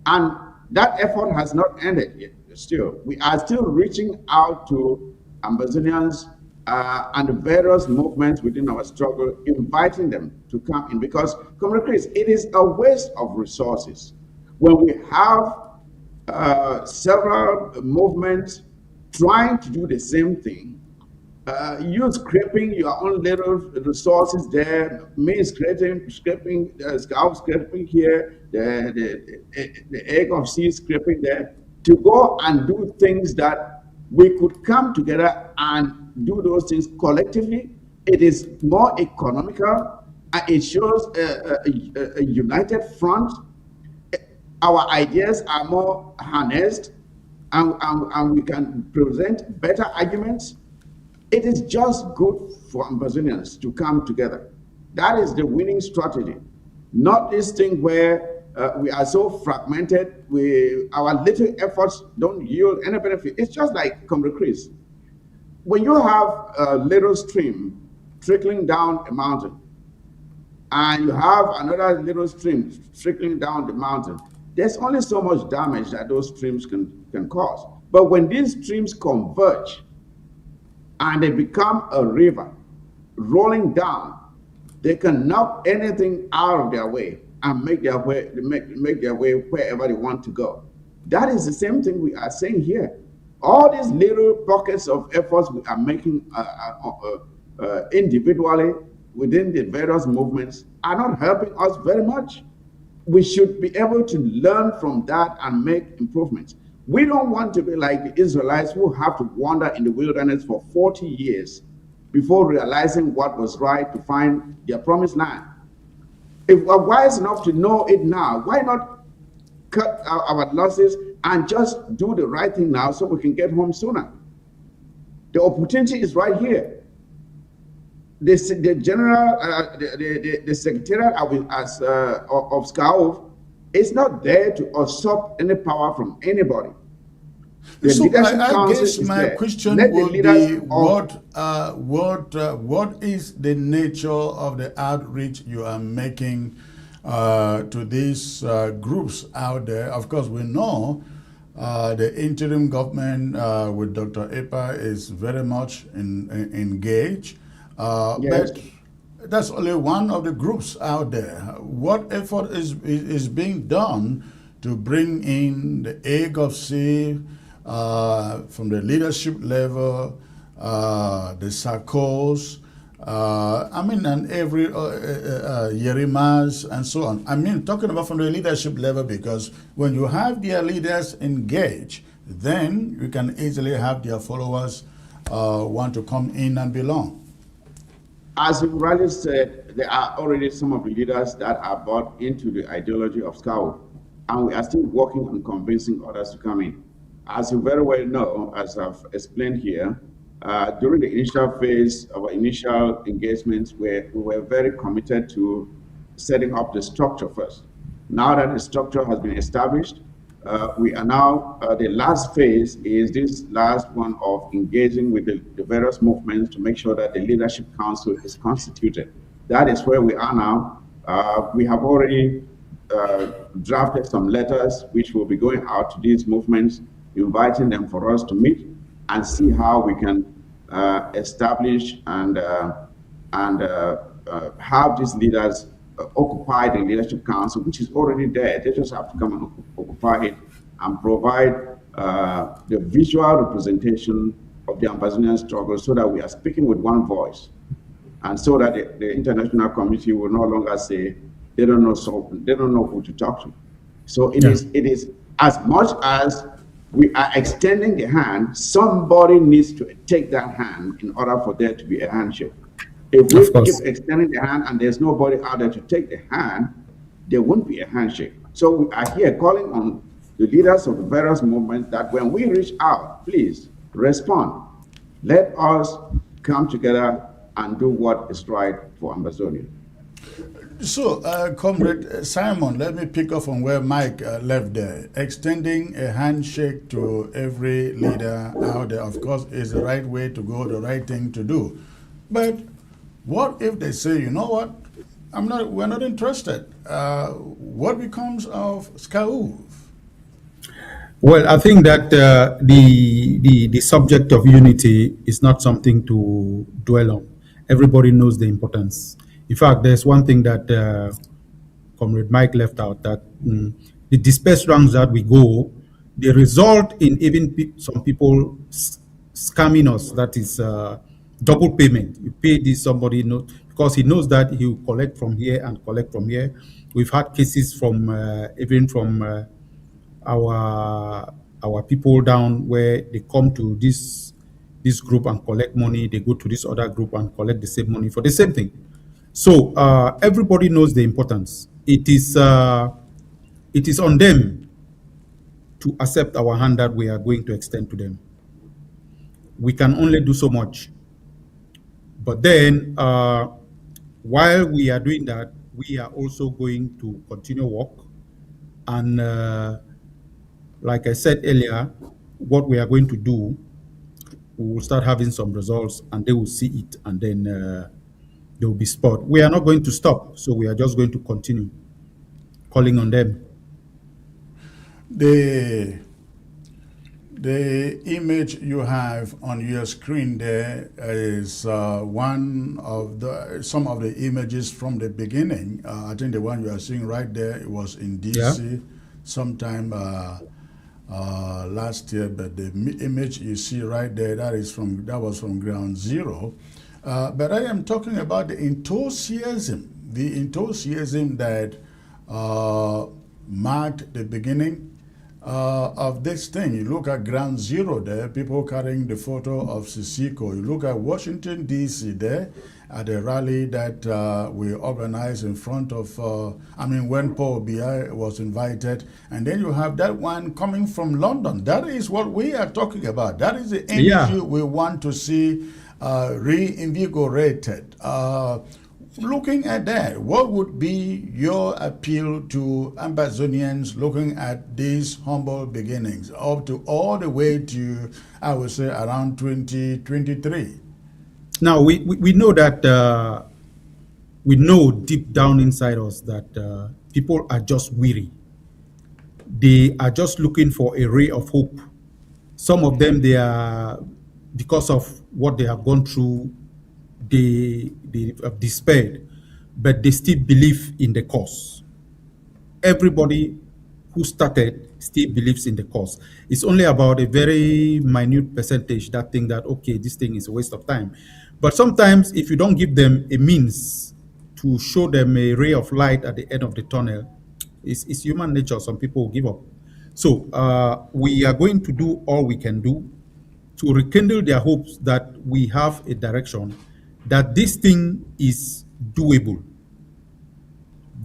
And that effort has not ended yet. Still, we are still reaching out to Ambazonians and the various movements within our struggle, inviting them to come in. Because, Comrade Chris, it is a waste of resources when we have several movements trying to do the same thing. You scraping your own little resources there, me scraping, Scauf scraping here, the egg of seed scraping there, to go and do things that we could come together and do those things collectively. It is more economical, and it shows a united front. Our ideas are more harnessed, and we can present better arguments. It is just good for Ambazonians to come together. That is the winning strategy. Not this thing where we are so fragmented, our little efforts don't yield any benefit. It's just like Comrade Chris. When you have a little stream trickling down a mountain, and you have another little stream trickling down the mountain, there's only so much damage that those streams can cause. But when these streams converge, and they become a river rolling down, they can knock anything out of their way and make their way wherever they want to go. That is the same thing we are saying here. All these little pockets of efforts we are making individually within the various movements are not helping us very much. We should be able to learn from that and make improvements. We don't want to be like the Israelites who have to wander in the wilderness for 40 years before realizing what was right to find their promised land. If we're wise enough to know it now, why not cut our losses and just do the right thing now so we can get home sooner? The opportunity is right here. The secretariat of Scauf is not there to usurp any power from anybody. So I guess my question would be, what is the nature of the outreach you are making to these groups out there? Of course, we know the interim government with Dr. Epa is very much engaged. Yes. But that's only one of the groups out there. What effort is being done to bring in the egg of seed from the leadership level, the SACOs, and every Yerimas and so on. Talking about from the leadership level, because when you have their leaders engaged, then you can easily have their followers want to come in and belong. As you rightly said, there are already some of the leaders that are bought into the ideology of Scauf, and we are still working on convincing others to come in. As you very well know, as I've explained here, during the initial phase of our initial engagements, we were very committed to setting up the structure first. Now that the structure has been established, we are now, the last phase is this last one of engaging with the various movements to make sure that the Leadership Council is constituted. That is where we are now. We have already drafted some letters which will be going out to these movements, inviting them for us to meet and see how we can establish and have these leaders occupy the Leadership Council, which is already there. They just have to come and occupy it and provide the visual representation of the Ambazonian struggle so that we are speaking with one voice, and so that the international community will no longer say they don't know who to talk to. So it is as much as we are extending the hand, somebody needs to take that hand in order for there to be a handshake. If we keep extending the hand and there's nobody out there to take the hand, there won't be a handshake. So we are here calling on the leaders of the various movements that when we reach out, please respond. Let us come together and do what is right for Ambazonia. So, Comrade Simon, let me pick up on where Mike left there. Extending a handshake to every leader out there, of course, is the right way to go, the right thing to do. But what if they say, you know what, we're not interested? What becomes of Scauf? Well, I think that the subject of unity is not something to dwell on. Everybody knows the importance. In fact, there's one thing that Comrade Mike left out, that the dispersed rounds that we go, they result in even some people scamming us. That is double payment. You pay this somebody, because he knows that he will collect from here and collect from here. We've had cases from even from our people down, where they come to this group and collect money, they go to this other group and collect the same money for the same thing. So everybody knows the importance. It is on them to accept our hand that we are going to extend to them. We can only do so much. But then, while we are doing that, we are also going to continue work. And like I said earlier, what we are going to do, we will start having some results, and they will see it, and then they will be spot. We are not going to stop, so we are just going to continue calling on them. The image you have on your screen there is some of the images from the beginning. I think the one you are seeing right there, it was in DC sometime last year, but the image you see right there, that was from ground zero. But I am talking about the enthusiasm that marked the beginning of this thing. You look at ground zero there, people carrying the photo of Sisiko. You look at Washington, D.C. there at a rally that we organized in front of, when Paul Biya was invited. And then you have that one coming from London. That is what we are talking about. That is the energy we want to see reinvigorated. Looking at that, what would be your appeal to Ambazonians looking at these humble beginnings up to all the way to, I would say, around 2023? Now, we know that, we know deep down inside us that people are just weary. They are just looking for a ray of hope. Some of them, they are, because of what they have gone through, they have despaired, but they still believe in the cause. Everybody who started still believes in the cause. It's only about a very minute percentage that think that, okay, this thing is a waste of time. But sometimes if you don't give them a means to show them a ray of light at the end of the tunnel, it's human nature. Some people will give up. So we are going to do all we can do to rekindle their hopes that we have a direction, that this thing is doable.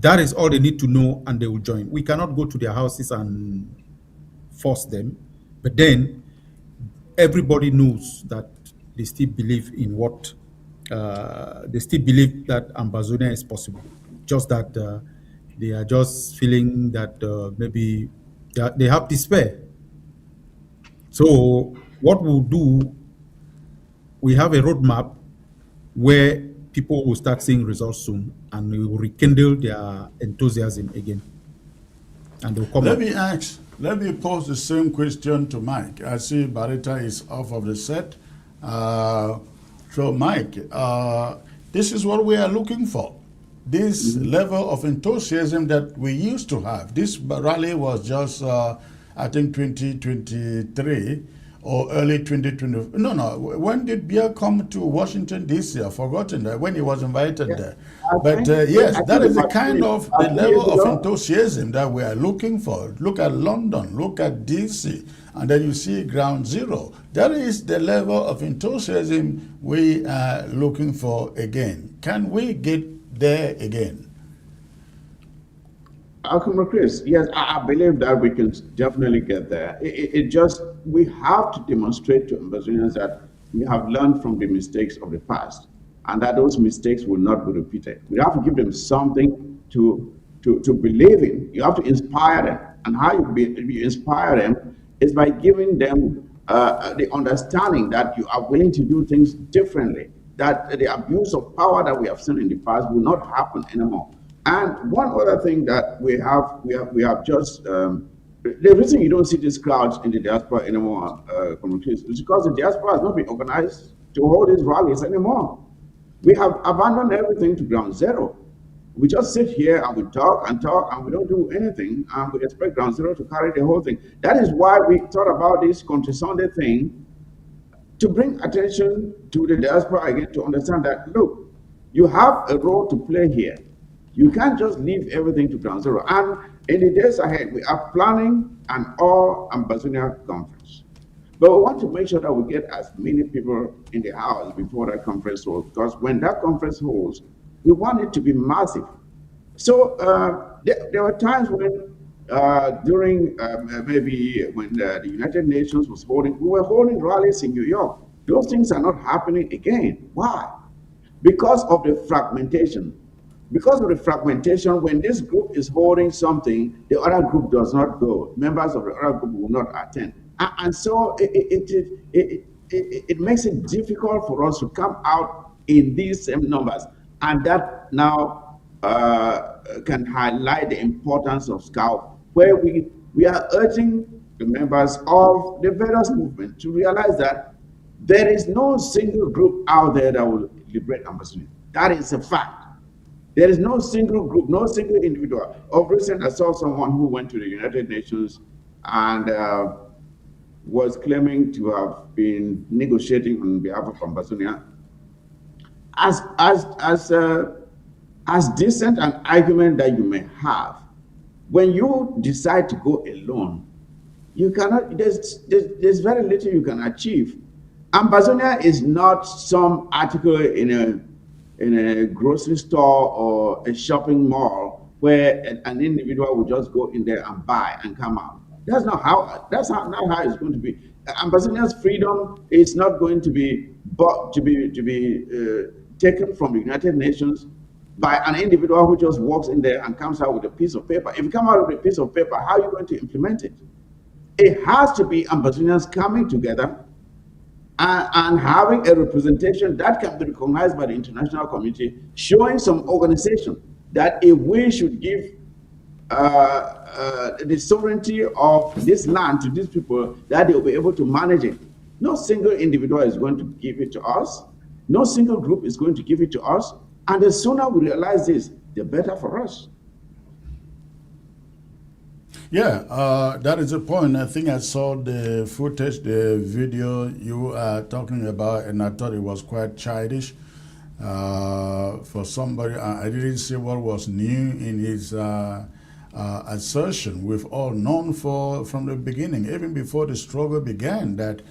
That is all they need to know, and they will join. We cannot go to their houses and force them, but then everybody knows that they still believe in what, they still believe that Ambazonia is possible. Just that they are just feeling that maybe they have despair. So what we'll do, we have a roadmap where people will start seeing results soon, and we will rekindle their enthusiasm again. And they'll come Let me pose the same question to Mike. I see Barita is off of the set. So Mike, this is what we are looking for. This level of enthusiasm that we used to have. This rally was just, I think, 2023. Or early 2020. No. When did Biya come to Washington, D.C.? I've forgotten that, when he was invited there. But yes, that is the kind of the level of enthusiasm that we are looking for. Look at London, look at D.C., and then you see ground zero. That is the level of enthusiasm we are looking for again. Can we get there again? Chris, yes, I believe that we can definitely get there. We have to demonstrate to Ambazonians that we have learned from the mistakes of the past, and that those mistakes will not be repeated. We have to give them something to believe in. You have to inspire them, and how you inspire them is by giving them the understanding that you are willing to do things differently, that the abuse of power that we have seen in the past will not happen anymore. And one other thing that we have just the reason you don't see these crowds in the diaspora anymore, communities, is because the diaspora has not been organized to hold these rallies anymore. We have abandoned everything to ground zero. We just sit here and we talk, and we don't do anything, and we expect ground zero to carry the whole thing. That is why we thought about this Country Sunday thing, to bring attention to the diaspora again, to understand that, look, you have a role to play here. You can't just leave everything to ground zero. And in the days ahead, we are planning an all Ambazonia conference. But we want to make sure that we get as many people in the house before that conference holds, because when that conference holds, we want it to be massive. So there were times when, during maybe when the United Nations was holding, we were holding rallies in New York. Those things are not happening again. Why? Because of the fragmentation. Because of the fragmentation, when this group is holding something, the other group does not go. Members of the other group will not attend. And so it makes it difficult for us to come out in these same numbers. And that now can highlight the importance of Scauf, where we are urging the members of the various movements to realize that there is no single group out there that will liberate Ambazonia. That is a fact. There is no single group, no single individual. Of recent, I saw someone who went to the United Nations and was claiming to have been negotiating on behalf of Ambazonia. As decent an argument that you may have, when you decide to go alone, you cannot. There's very little you can achieve. Ambazonia is not some article in a grocery store or a shopping mall where an individual will just go in there and buy and come out. That's not how it's going to be. Ambazonia's freedom is not going to be taken from the United Nations by an individual who just walks in there and comes out with a piece of paper. If you come out with a piece of paper, how are you going to implement it? It has to be Ambazonians coming together and having a representation that can be recognized by the international community, showing some organization that if we should give the sovereignty of this land to these people, that they'll be able to manage it. No single individual is going to give it to us. No single group is going to give it to us. And the sooner we realize this, the better for us. Yeah, that is a point. I think I saw the footage, the video you are talking about, and I thought it was quite childish for somebody. I didn't see what was new in his assertion. We've all known from the beginning, even before the struggle began, that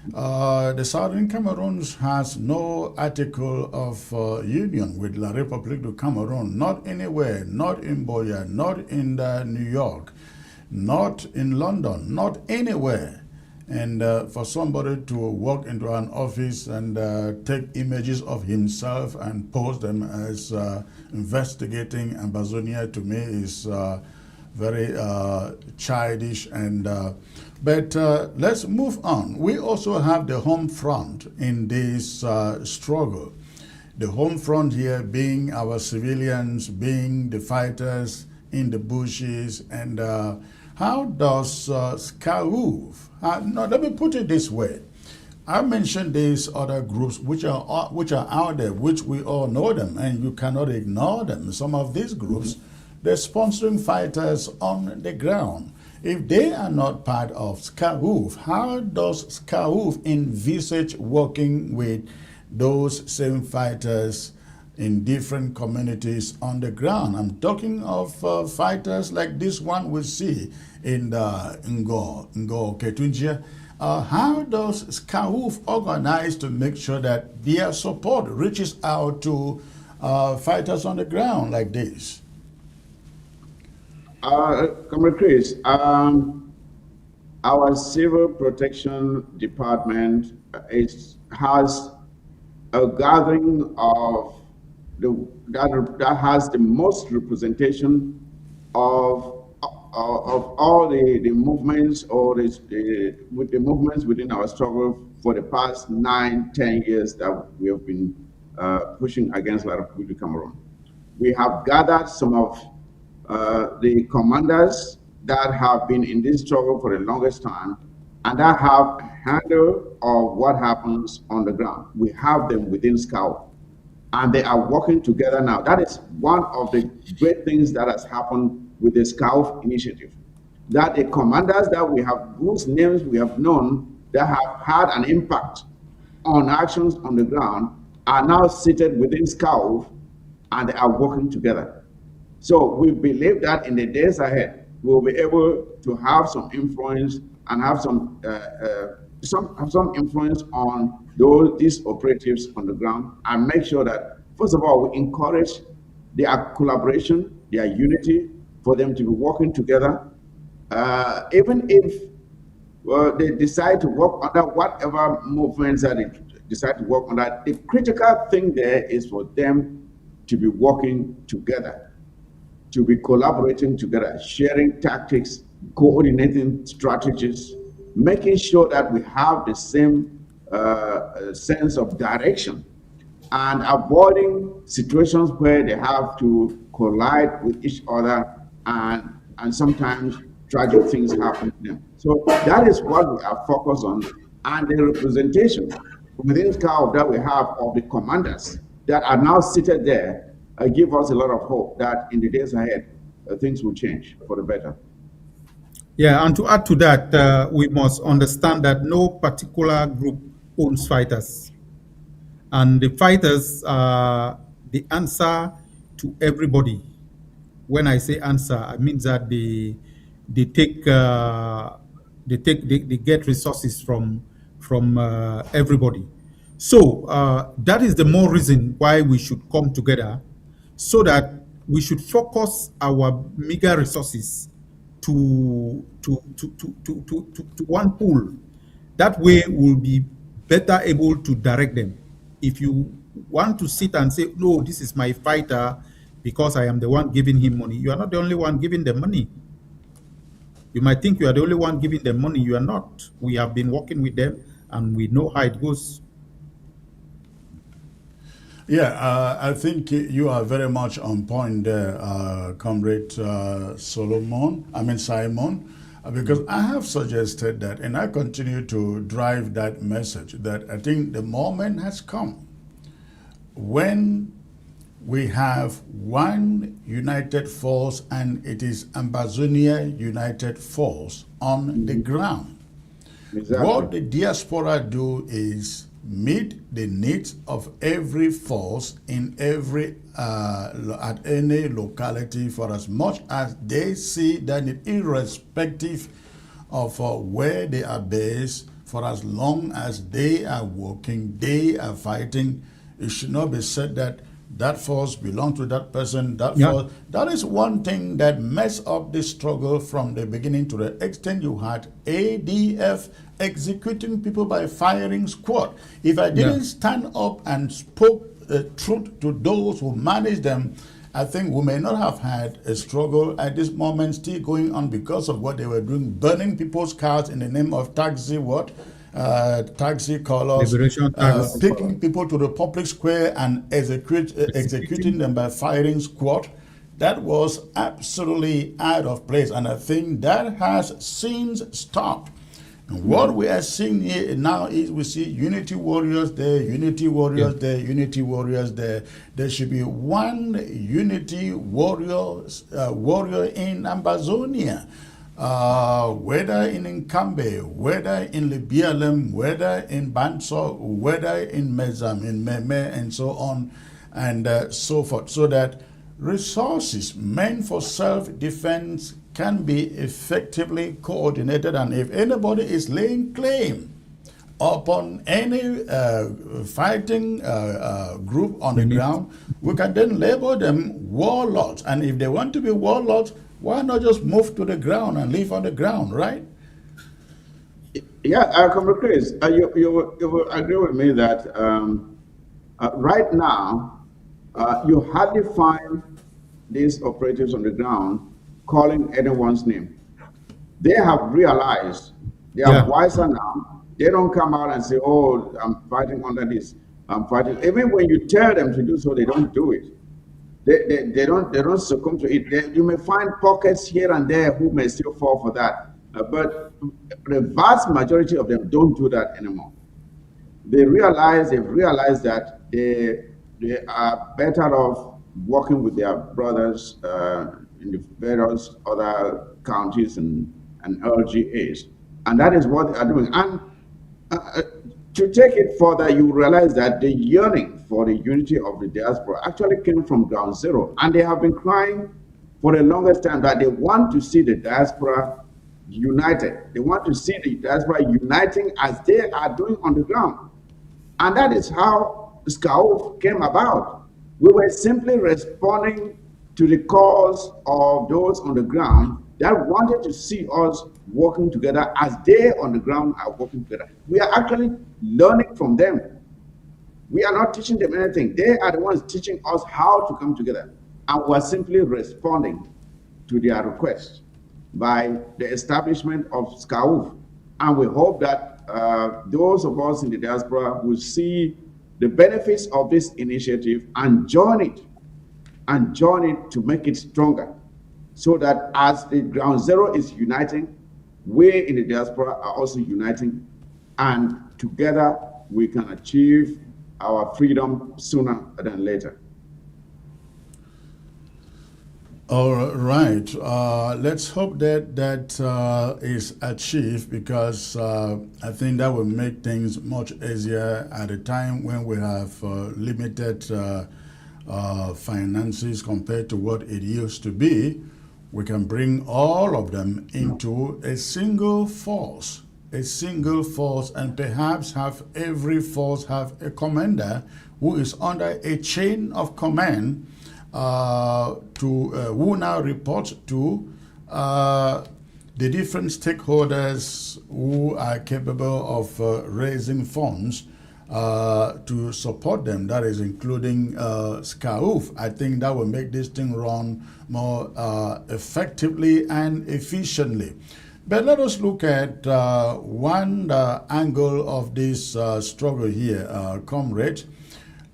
the Southern Cameroons has no article of union with La République du Cameroun, not anywhere, not in Boya, not in New York, not in London, not anywhere. And for somebody to walk into an office and take images of himself and post them as investigating Ambazonia, to me is very childish. And but let's move on. We also have the home front in this struggle. The home front here being our civilians, being the fighters in the bushes. And how does Scauf, no, let me put it this way. I mentioned these other groups which are out there, which we all know them, and you cannot ignore them. Some of these groups, they're sponsoring fighters on the ground. If they are not part of Scauf, how does Scauf envisage working with those same fighters in different communities on the ground? I'm talking of fighters like this one we see in Ngo Ketunjia. How does Scauf organize to make sure that their support reaches out to fighters on the ground like this? Comrade Chris, our Civil Protection Department has a gathering of that has the most representation of all the movements with the movements within our struggle for the past 9-10 years that we have been pushing against La République du Cameroun. We have gathered some of the commanders, that have been in this struggle for the longest time and that have a handle of what happens on the ground. We have them within Scauf, and they are working together now. That is one of the great things that has happened with the Scauf initiative, that the commanders that we have, whose names we have known, that have had an impact on actions on the ground, are now seated within Scauf, and they are working together. So we believe that in the days ahead, we will be able to have some influence and have some influence on these operatives on the ground, and make sure that, first of all, we encourage their collaboration, their unity, for them to be working together. Even if they decide to work under whatever movements that they decide to work under, the critical thing there is for them to be working together, to be collaborating together, sharing tactics, coordinating strategies, making sure that we have the same sense of direction, and avoiding situations where they have to collide with each other, and sometimes tragic things happen to them. So that is what we are focused on, and the representation within Scauf that we have of the commanders that are now seated there give us a lot of hope that in the days ahead, things will change for the better. Yeah, and to add to that, we must understand that no particular group owns fighters. And the fighters are the answer to everybody. When I say answer, I mean that they get resources from everybody. So that is the more reason why we should come together, so that we should focus our meager resources to one pool. That way we'll be better able to direct them. If you want to sit and say, no, this is my fighter because I am the one giving him money, you are not the only one giving them money. You might think you are the only one giving them money. You are not. We have been working with them and we know how it goes. Yeah, I think you are very much on point there, Comrade Simon, because I have suggested that, and I continue to drive that message, that I think the moment has come when we have one united force, and it is Ambazonia United Force on the ground. Exactly. What the diaspora do is meet the needs of every force in every at any locality, for as much as they see that it, irrespective of where they are based, for as long as they are working, they are fighting. It should not be said that that force belongs to that person, that force. That is one thing that messed up the struggle from the beginning, to the extent you had ADF executing people by firing squad. If I didn't stand up and spoke the truth to those who manage them, I think we may not have had a struggle at this moment still going on because of what they were doing, burning people's cars in the name of taxi taxi colors, taking people to the public square and executing them by firing squad. That was absolutely out of place, and I think that has since stopped. And what we are seeing here now is we see unity warriors there, unity warriors there, unity warriors there. There should be one unity warrior in Ambazonia. Whether in Nkambe, whether in Libialem, whether in Banso, whether in Mezam, in Meme, and so on and so forth, so that resources meant for self-defense can be effectively coordinated. And if anybody is laying claim upon any fighting group on the ground, we can then label them warlords. And if they want to be warlords, why not just move to the ground and live on the ground, right? Yeah, Comrade Chris, you will agree with me that right now, you hardly find these operatives on the ground calling anyone's name. They have realized, they are wiser now. They don't come out and say, oh, I'm fighting under this, I'm fighting. Even when you tell them to do so, they don't do it. They don't succumb to it. You may find pockets here and there who may still fall for that, but the vast majority of them don't do that anymore. They've realized that they are better off working with their brothers in the various other counties and LGAs, and that is what they are doing. And to take it further, you realize that the yearning for the unity of the diaspora actually came from ground zero, and they have been crying for the longest time that they want to see the diaspora united. They want to see the diaspora uniting as they are doing on the ground. And that is how Scauf came about. We were simply responding to the cause of those on the ground that wanted to see us working together as they on the ground are working together. We are actually learning from them. We are not teaching them anything. They are the ones teaching us how to come together. And we are simply responding to their request by the establishment of Scauf. And we hope that those of us in the diaspora will see the benefits of this initiative and join it to make it stronger, so that as the ground zero is uniting, we in the diaspora are also uniting, and together we can achieve our freedom sooner than later. All right. Let's hope that is achieved, because I think that will make things much easier at a time when we have limited finances compared to what it used to be. We can bring all of them into a single force, and perhaps have every force have a commander who is under a chain of command, who now report to the different stakeholders who are capable of raising funds to support them. That is including Scauf. I think that will make this thing run more effectively and efficiently. But let us look at one angle of this struggle here, comrade.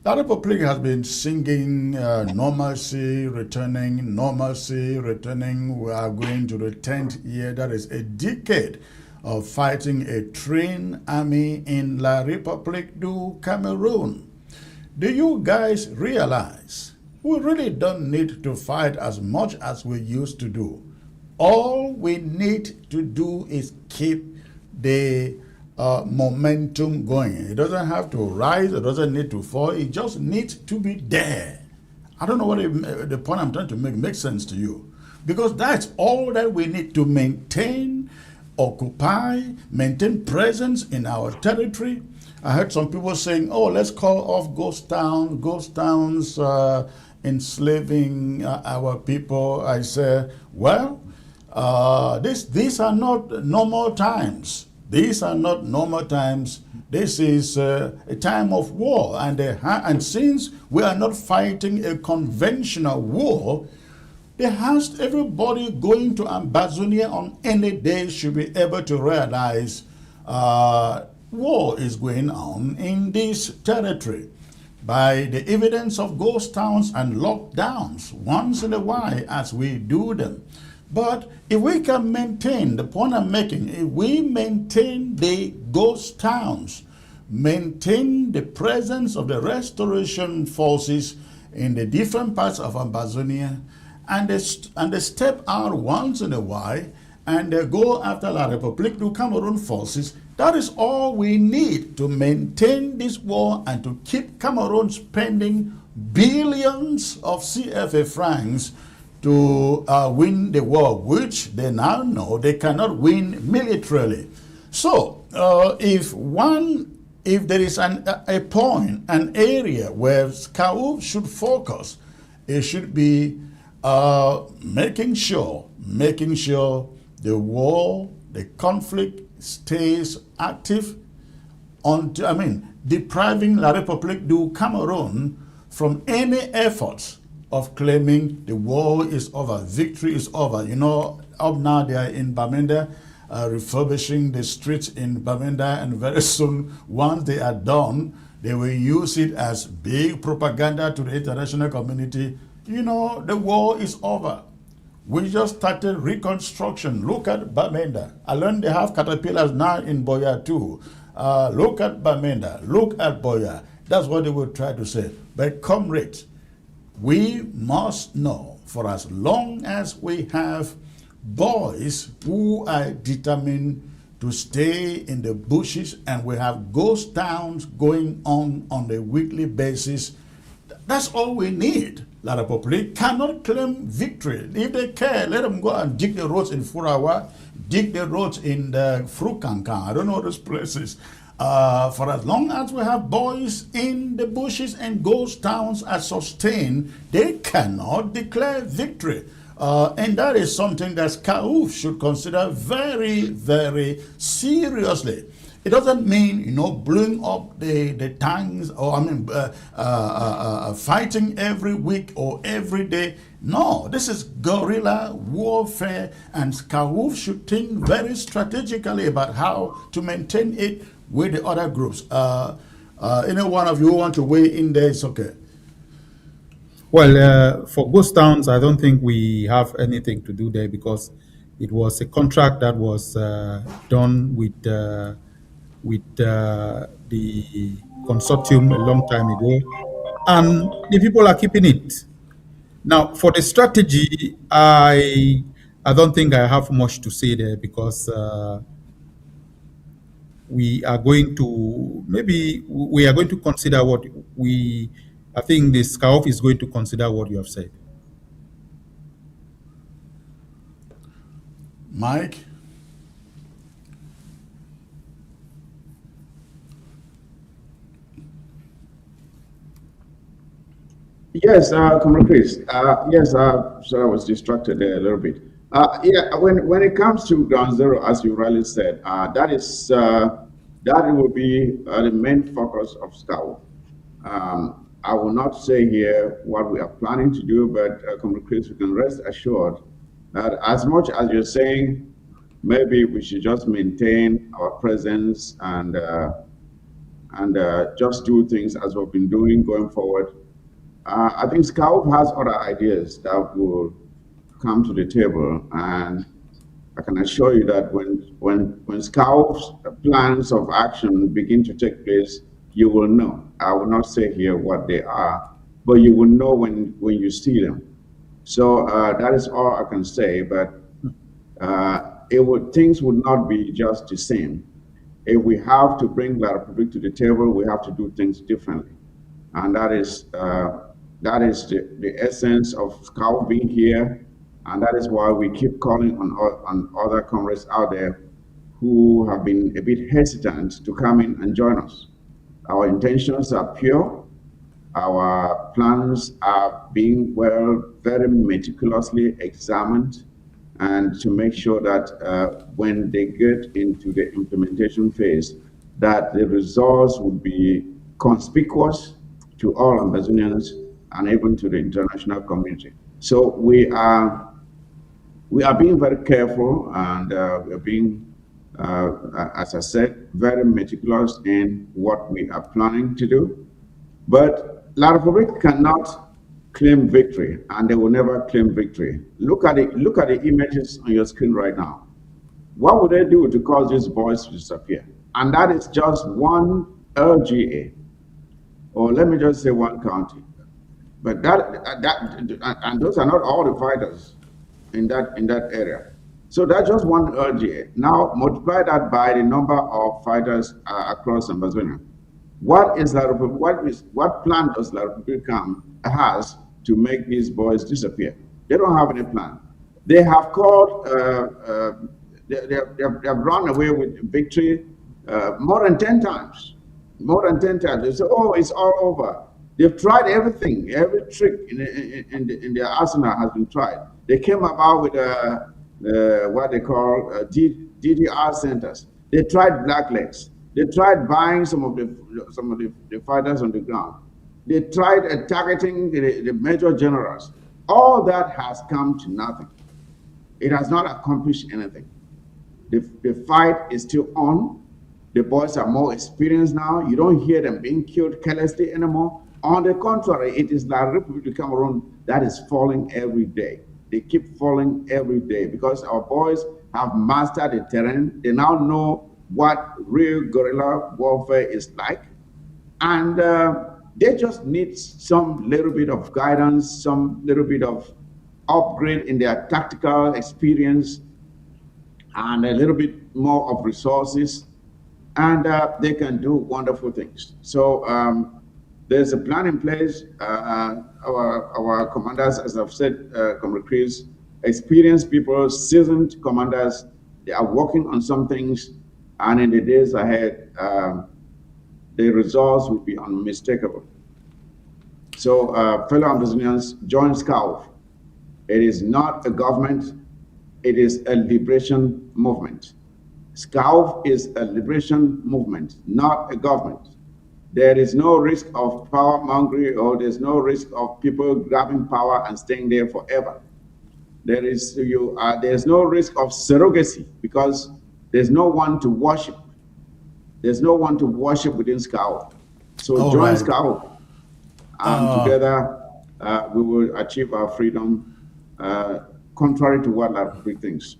The Republic has been singing normalcy returning, normalcy returning. We are going to the 10th year. That is a decade of fighting a trained army in La République du Cameroon. Do you guys realize we really don't need to fight as much as we used to do? All we need to do is keep the momentum going. It doesn't have to rise, it doesn't need to fall, it just needs to be there. I don't know what the point I'm trying to make makes sense to you, because that's all that we need to maintain, occupy, maintain presence in our territory. I heard some people saying, oh, let's call off ghost towns enslaving our people. I say, well, these are not normal times. These are not normal times. This is a time of war. And since we are not fighting a conventional war, everybody going to Ambazonia on any day should be able to realize war is going on in this territory by the evidence of ghost towns and lockdowns once in a while as we do them. But if we can maintain, the point I'm making, if we maintain the ghost towns, maintain the presence of the restoration forces in the different parts of Ambazonia, and they step out once in a while and they go after La République du Cameroun forces, that is all we need to maintain this war and to keep Cameroon spending billions of CFA francs to win the war, which they now know they cannot win militarily. So if there is a point, an area where Scauf should focus, it should be making sure the war, the conflict stays active, depriving La République du Cameroun from any efforts of claiming the war is over, victory is over. You know, up now they are in Bamenda, refurbishing the streets in Bamenda, and very soon, once they are done, they will use it as big propaganda to the international community. You know, the war is over. We just started reconstruction. Look at Bamenda. I learned they have caterpillars now in Boya too. Look at Bamenda. Look at Boya. That's what they will try to say. But comrades, we must know, for as long as we have boys who are determined to stay in the bushes and we have ghost towns going on a weekly basis, that's all we need. Lara Populi cannot claim victory. If they care, let them go and dig the roads in Furawa, dig the roads in the Frukanka. I don't know those places. For as long as we have boys in the bushes and ghost towns are sustained, they cannot declare victory. And that is something that Scauf should consider very, very seriously. It doesn't mean, you know, blowing up the tanks or, fighting every week or every day. No, this is guerrilla warfare, and Scauf should think very strategically about how to maintain it with the other groups. Any one of you want to weigh in there, it's okay. Well, for ghost towns, I don't think we have anything to do there because it was a contract that was done with the consortium a long time ago, and the people are keeping it. Now, for the strategy, I don't think I have much to say there because we are going to consider what I think the Scauf is going to consider what you have said. Mike? Yes, Comrade Chris. Yes, so I was distracted there a little bit. Yeah, when it comes to ground zero, as you rightly said, that will be the main focus of Scauf. I will not say here what we are planning to do, but Comrade Chris, you can rest assured that as much as you're saying, maybe we should just maintain our presence and just do things as we've been doing going forward. I think Scauf has other ideas that will come to the table, and I can assure you that when Scauf's plans of action begin to take place, you will know. I will not say here what they are, but you will know when you see them. So that is all I can say. But things would not be just the same. If we have to bring La Republic to the table, we have to do things differently, and that is the essence of Scauf being here, and that is why we keep calling on other comrades out there who have been a bit hesitant to come in and join us. Our intentions are pure. Our plans are being very meticulously examined, and to make sure that when they get into the implementation phase, that the results would be conspicuous to all Ambazonians and even to the international community. So we are being very careful, and we are being, as I said, very meticulous in what we are planning to do. But La Republic cannot claim victory, and they will never claim victory. Look at the images on your screen right now. What would they do to cause these boys to disappear? And that is just one LGA, or let me just say one county. But and those are not all the fighters in that area. So that's just one LGA. Now multiply that by the number of fighters across Ambazonia. What plan does La Republica has to make these boys disappear? They don't have any plan. They have called, they have run away with victory more than 10 times. More than 10 times. They say, oh, it's all over. They've tried everything. Every trick in their arsenal has been tried. They came about with what they call DDR centers. They tried blacklegs. They tried buying some of the fighters on the ground. They tried targeting the major generals. All that has come to nothing. It has not accomplished anything. The fight is still on. The boys are more experienced now. You don't hear them being killed carelessly anymore. On the contrary, it is La Republic of Cameroon that is falling every day. They keep falling every day because our boys have mastered the terrain. They now know what real guerrilla warfare is like. And they just need some little bit of guidance, some little bit of upgrade in their tactical experience, and a little bit more of resources, and they can do wonderful things. So there's a plan in place. Our commanders, as I've said, Comrade Chris, experienced people, seasoned commanders, they are working on some things, and in the days ahead, the results will be unmistakable. So, fellow Ambazonians, join Scauf. It is not a government, it is a liberation movement. Scauf is a liberation movement, not a government. There is no risk of power mongering, or there's no risk of people grabbing power and staying there forever. There's no risk of surrogacy because there's no one to worship. There's no one to worship within Scauf. So join Scauf, and together we will achieve our freedom, contrary to what Larry thinks.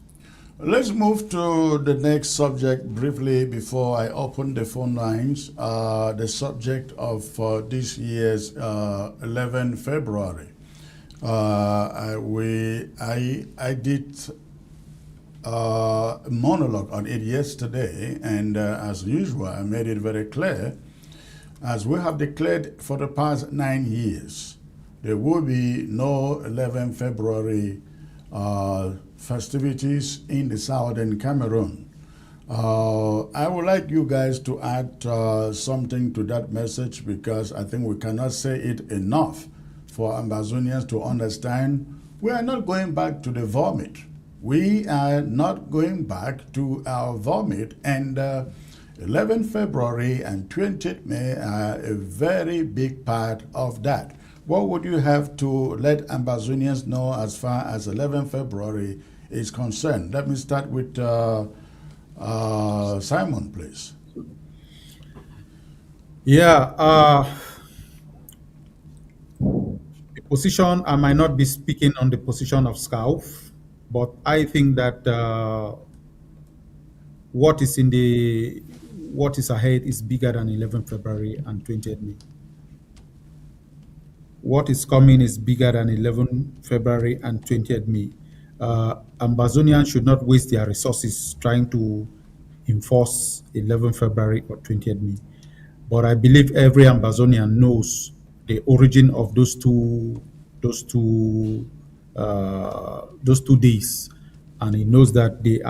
Let's move to the next subject briefly before I open the phone lines. The subject of this year's 11 February. I did a monologue on it yesterday, and as usual, I made it very clear, as we have declared for the past 9 years, there will be no 11 February festivities in the southern Cameroon. I would like you guys to add something to that message, because I think we cannot say it enough for Ambazonians to understand we are not going back to the vomit. We are not going back to our vomit, and 11 February and 20th May are a very big part of that. What would you have to let Ambazonians know as far as 11 February is concerned? Let me start with Simon, please. Yeah, the position, I might not be speaking on the position of Scauf, but I think that what is ahead is bigger than 11 February and 20th May. What is coming is bigger than 11 February and 20th May. Ambazonians should not waste their resources trying to enforce 11 February or 20th May. But I believe every Ambazonian knows the origin of those two days, and he knows that they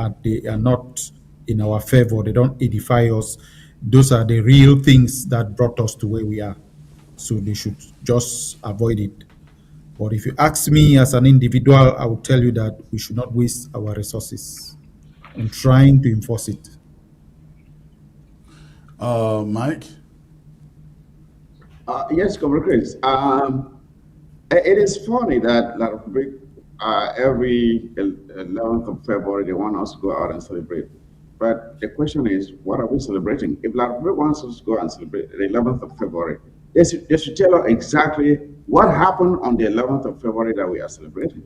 are not in our favor. They don't edify us. Those are the real things that brought us to where we are. So they should just avoid it. But if you ask me as an individual, I would tell you that we should not waste our resources in trying to enforce it. Mike? Yes, Comrade Chris. It is funny that La Republic, every 11th of February, they want us to go out and celebrate. But the question is, what are we celebrating? If La Republic wants us to go and celebrate the 11th of February, they should tell us exactly what happened on the 11th of February that we are celebrating.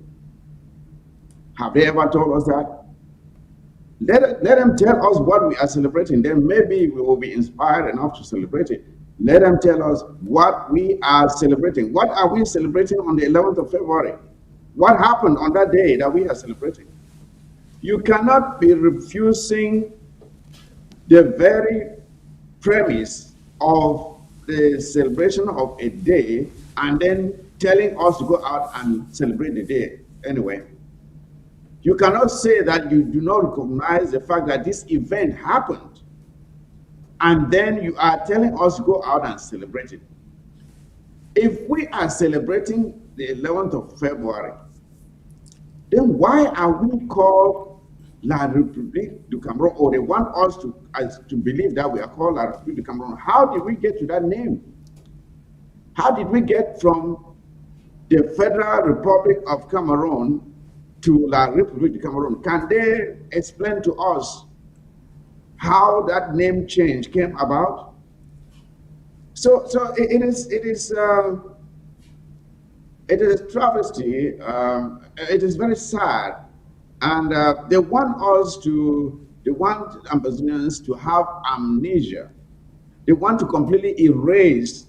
Have they ever told us that? Let them tell us what we are celebrating. Then maybe we will be inspired enough to celebrate it. Let them tell us what we are celebrating. What are we celebrating on the 11th of February? What happened on that day that we are celebrating? You cannot be refusing the very premise of the celebration of a day and then telling us to go out and celebrate the day anyway. You cannot say that you do not recognize the fact that this event happened, and then you are telling us to go out and celebrate it. If we are celebrating the 11th of February, then why are we called La République du Cameroun, or they want us to believe that we are called La République du Cameroun? How did we get to that name? How did we get from the Federal Republic of Cameroon to La République du Cameroun? Can they explain to us how that name change came about? So it is a travesty. It is very sad, and they want Ambazonians to have amnesia. They want to completely erase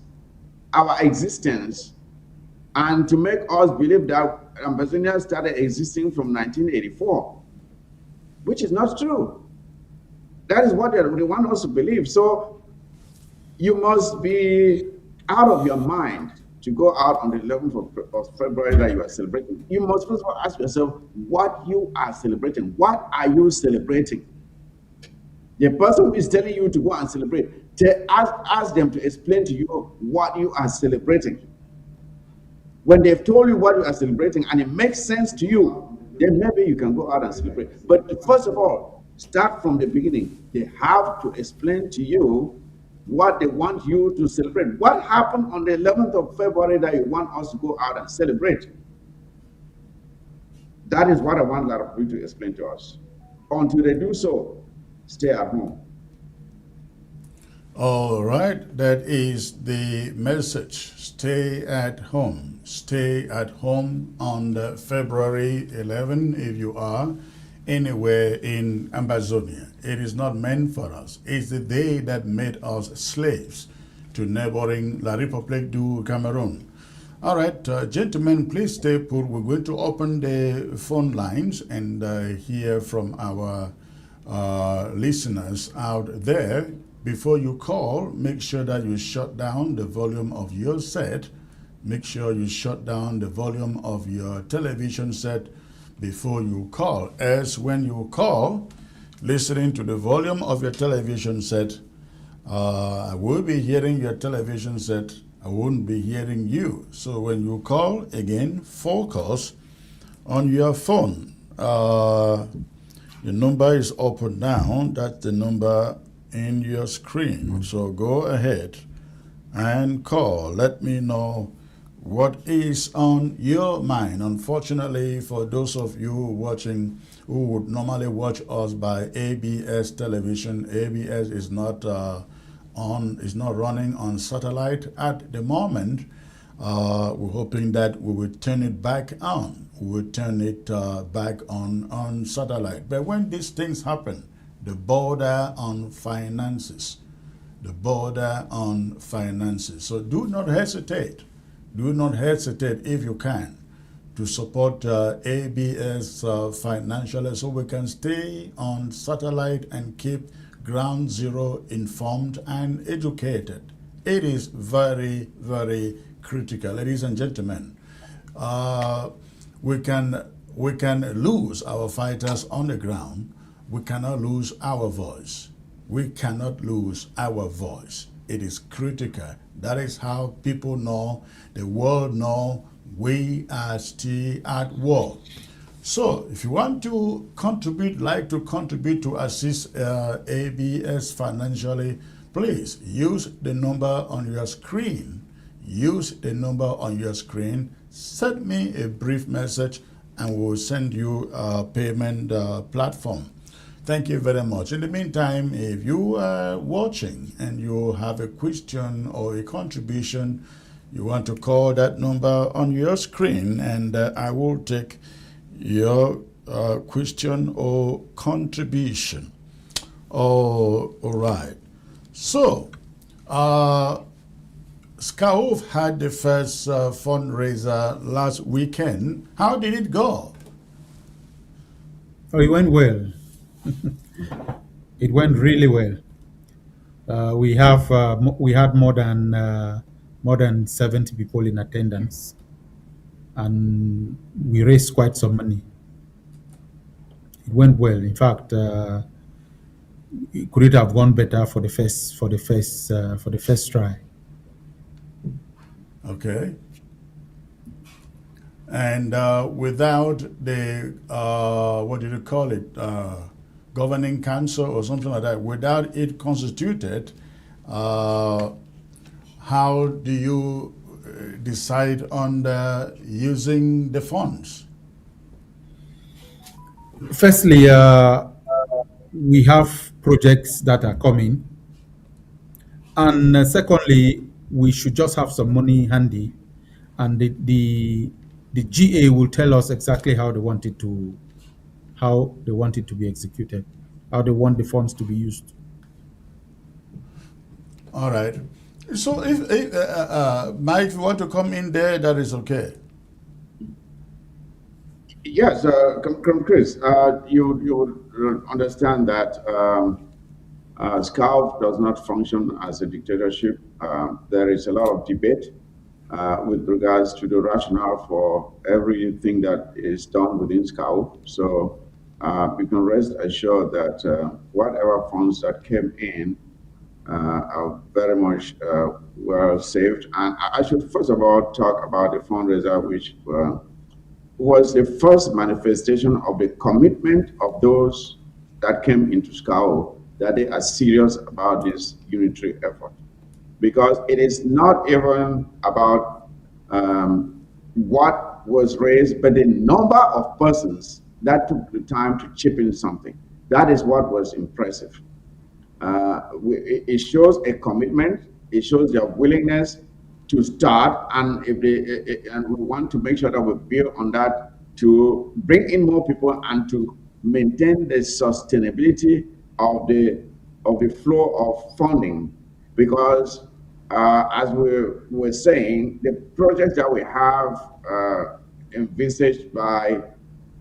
our existence and to make us believe that Ambazonia started existing from 1984, which is not true. That is what they want us to believe. So you must be out of your mind to go out on the 11th of February that you are celebrating. You must first of all ask yourself what you are celebrating. What are you celebrating? The person who is telling you to go and celebrate, ask them to explain to you what you are celebrating. When they've told you what you are celebrating and it makes sense to you, then maybe you can go out and celebrate. But first of all, start from the beginning. They have to explain to you what they want you to celebrate. What happened on the 11th of February that you want us to go out and celebrate? That is what I want a lot of people to explain to us. Until they do so, stay at home. All right, that is the message. Stay at home. Stay at home on the February 11 if you are anywhere in Ambazonia. It is not meant for us. It's the day that made us slaves to neighboring La République du Cameroon. All right, gentlemen, please stay put. We're going to open the phone lines and hear from our listeners out there. Before you call, make sure that you shut down the volume of your set. Make sure you shut down the volume of your television set before you call. As when you call, listening to the volume of your television set, I will be hearing your television set. I won't be hearing you. So when you call, again, focus on your phone. The number is up and down. That's the number in your screen. So go ahead and call. Let me know what is on your mind. Unfortunately, for those of you watching who would normally watch us by ABS television, ABS is not running on satellite at the moment. We're hoping that we will turn it back on. We will turn it back on satellite. But when these things happen, the border on finances. So do not hesitate. Do not hesitate if you can to support ABS financially so we can stay on satellite and keep Ground Zero informed and educated. It is very, very critical. Ladies and gentlemen, we can lose our fighters on the ground. We cannot lose our voice. We cannot lose our voice. It is critical. That is how people know, the world know, we are still at war. So if you want to contribute, to assist ABS financially, please use the number on your screen. Send me a brief message and we'll send you a payment platform. Thank you very much. In the meantime, if you are watching and you have a question or a contribution, you want to call that number on your screen and I will take your question or contribution. Oh, all right. So, Scauf had the first fundraiser last weekend. How did it go? Oh, it went well. It went really well. We had more than 70 people in attendance, and we raised quite some money. It went well. In fact, could it have gone better for the first try? Okay. And without the what did you call it? Governing council or something like that, without it constituted, how do you decide on using the funds? Firstly, we have projects that are coming. And secondly, we should just have some money handy, and the GA will tell us exactly how they want it to be executed, how they want the funds to be used. All right. So if Mike, if you want to come in there, that is okay. Yes, Chris, you understand that Scauf does not function as a dictatorship. There is a lot of debate with regards to the rationale for everything that is done within Scauf. So you can rest assured that whatever funds that came in are very much well saved. And I should first of all talk about the fundraiser, which was the first manifestation of the commitment of those that came into Scauf, that they are serious about this unitary effort. Because it is not even about what was raised, but the number of persons that took the time to chip in something. That is what was impressive. It shows a commitment. It shows their willingness to start, and and we want to make sure that we build on that to bring in more people and to maintain the sustainability of the flow of funding. Because as we were saying, the projects that we have envisaged by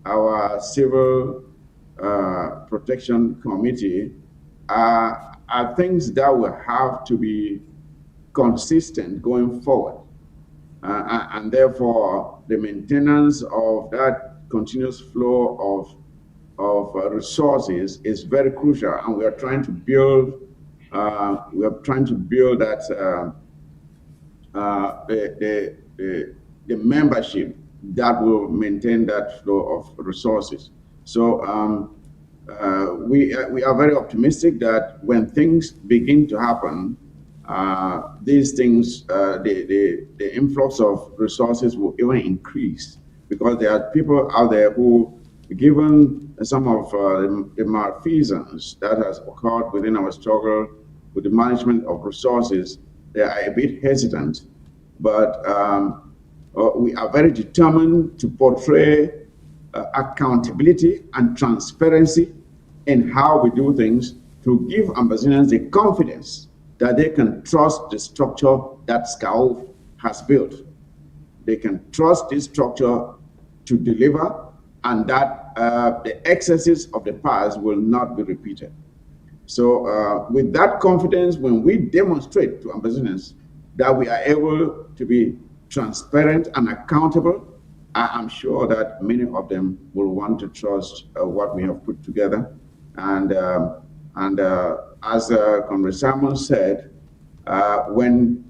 our civil protection committee are things that will have to be consistent going forward. And therefore, the maintenance of that continuous flow of resources is very crucial. And we are trying to build that the membership that will maintain that flow of resources. So we are very optimistic that when things begin to happen, these things, the influx of resources will even increase, because there are people out there who, given some of the malfeasance that has occurred within our struggle with the management of resources, they are a bit hesitant. But we are very determined to portray accountability and transparency in how we do things, to give Ambazonians the confidence that they can trust the structure that Scauf has built. They can trust this structure to deliver, and that the excesses of the past will not be repeated. So with that confidence, when we demonstrate to Ambazonians that we are able to be transparent and accountable, I'm sure that many of them will want to trust what we have put together. And as Comrade Simon said, when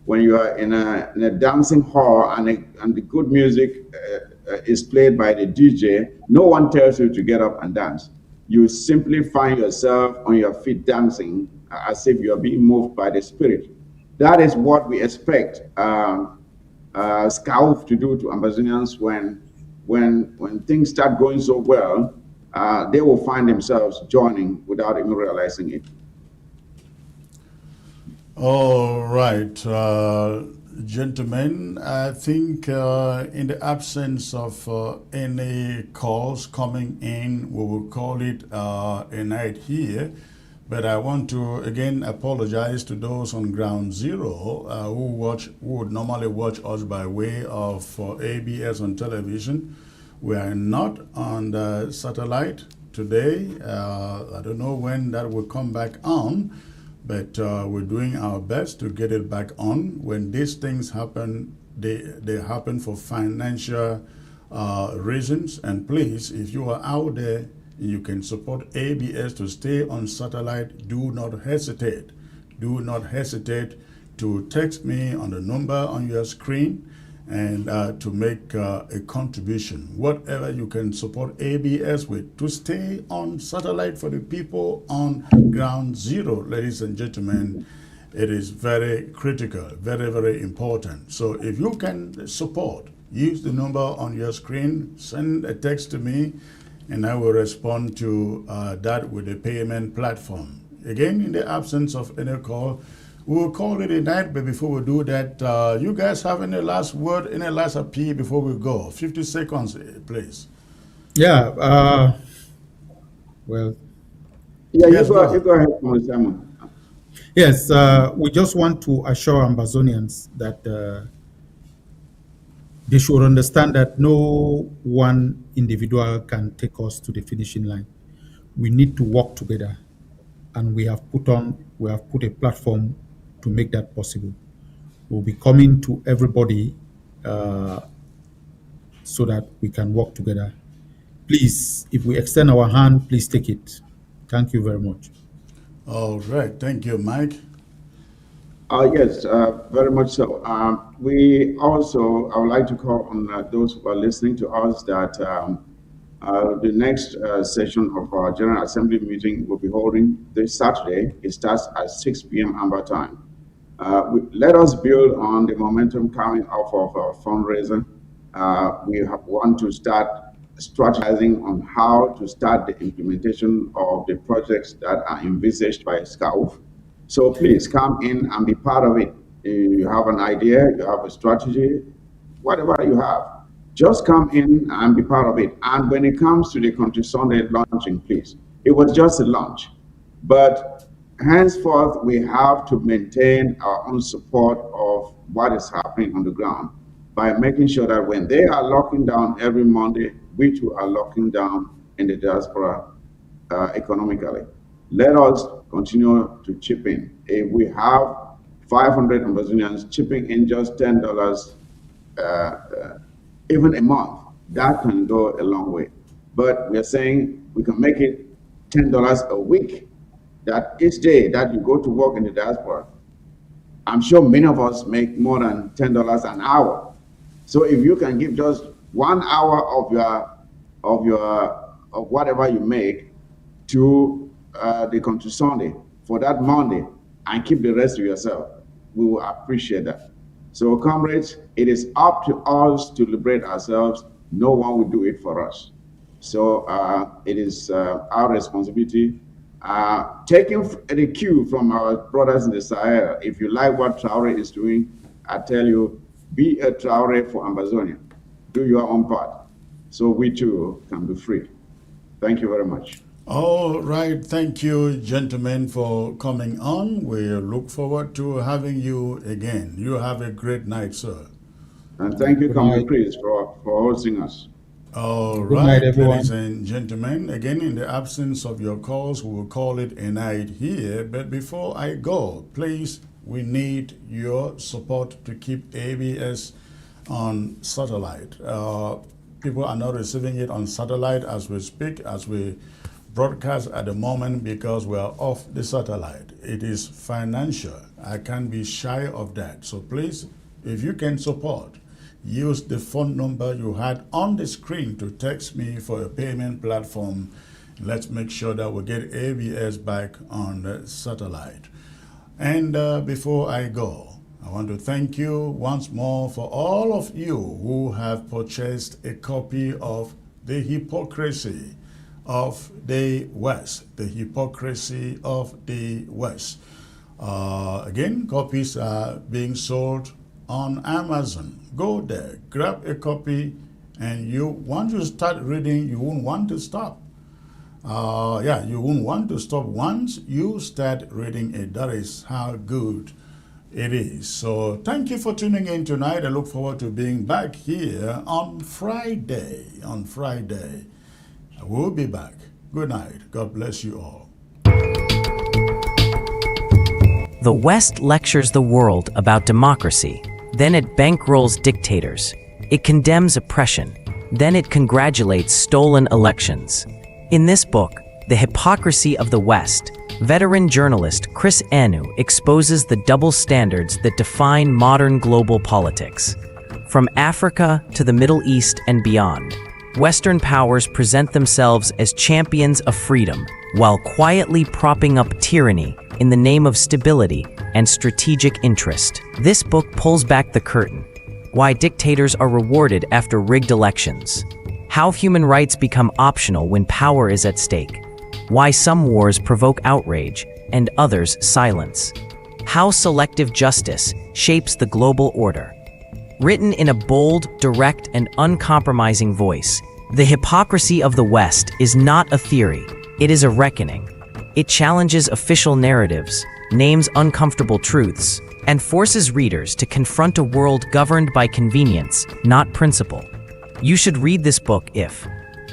you are in a dancing hall and the good music is played by the DJ, no one tells you to get up and dance. You simply find yourself on your feet dancing as if you are being moved by the Spirit. That is what we expect Scauf to do to Ambazonians when things start going so well. They will find themselves joining without even realizing it. All right, gentlemen, I think in the absence of any calls coming in, we will call it a night here. But I want to again apologize to those on Ground Zero who would normally watch us by way of ABS on television. We are not on the satellite today. I don't know when that will come back on, but we're doing our best to get it back on. When these things happen, they happen for financial reasons. And please, if you are out there, you can support ABS to stay on satellite. Do not hesitate. Do not hesitate to text me on the number on your screen and to make a contribution. Whatever you can support ABS with to stay on satellite for the people on Ground Zero, ladies and gentlemen, it is very critical, very, very important. So if you can support, use the number on your screen, send a text to me, and I will respond to that with a payment platform. Again, in the absence of any call, We'll call it a night, but before we do that, you guys have any last word, any last appeal before we go? 50 seconds, please. Yeah. Well, Yeah, Yes, go you on. go ahead, Comrade Simon. yes. We just want to assure Ambazonians that they should understand that no one individual can take us to the finishing line. We need to work together, and we have put a platform to make that possible. We'll be coming to everybody so that we can work together. Please, if we extend our hand, please take it. Thank you very much. All right. Thank you, Mike. Yes, very much so. We also, I would like to call on those who are listening to us that the next session of our General Assembly meeting will be holding this Saturday. It starts at 6 p.m. Amber time. Let us build on the momentum coming off of our fundraising. We want to start strategizing on how to start the implementation of the projects that are envisaged by Scauf. So please come in and be part of it. You have an idea, you have a strategy, whatever you have, just come in and be part of it. And when it comes to the Country Sunday launching, please, it was just a launch. But henceforth, we have to maintain our own support of what is happening on the ground by making sure that when they are locking down every Monday, we too are locking down in the diaspora economically. Let us continue to chip in. If we have 500 Ambazonians chipping in just $10 even a month, that can go a long way. But we're saying we can make it $10 a week, that each day that you go to work in the diaspora, I'm sure many of us make more than $10 an hour. So if you can give just 1 hour of whatever you make to the Country Sunday for that Monday and keep the rest to yourself, we will appreciate that. So comrades, it is up to us to liberate ourselves. No one will do it for us. So it is our responsibility. Taking the cue from our brothers in the Sahel, if you like what Traore is doing, I tell you, be a Traore for Ambazonia. Do your own part so we too can be free. Thank you very much. All right. Thank you, gentlemen, for coming on. We look forward to having you again. You have a great night, sir. And thank you, Good Comrade night. Chris, for hosting us. All Good night, right, everyone. ladies and gentlemen. Again, in the absence of your calls, we will call it a night here. But before I go, please, we need your support to keep ABS on satellite. People are not receiving it on satellite as we speak, as we broadcast at the moment, because we are off the satellite. It is financial. I can't be shy of that. So please, if you can support, use the phone number you had on the screen to text me for a payment platform. Let's make sure that we get ABS back on the satellite. And before I go, I want to thank you once more for all of you who have purchased a copy of The Hypocrisy of the West. The Hypocrisy of the West. Again, copies are being sold on Amazon. Go there, grab a copy, and once you start reading, you won't want to stop. You won't want to stop once you start reading it. That is how good it is. So thank you for tuning in tonight. I look forward to being back here on Friday. We'll be back. Good night. God bless you all. The West lectures the world about democracy, then it bankrolls dictators. It condemns oppression, then it congratulates stolen elections. In this book, The Hypocrisy of the West, veteran journalist Chris Anu exposes the double standards that define modern global politics. From Africa to the Middle East and beyond, Western powers present themselves as champions of freedom, while quietly propping up tyranny in the name of stability and strategic interest. This book pulls back the curtain. Why dictators are rewarded after rigged elections. How human rights become optional when power is at stake. Why some wars provoke outrage and others silence. How Selective Justice Shapes the Global Order. Written in a bold, direct, and uncompromising voice, The Hypocrisy of the West is not a theory, it is a reckoning. It challenges official narratives, names uncomfortable truths, and forces readers to confront a world governed by convenience, not principle. You should read this book if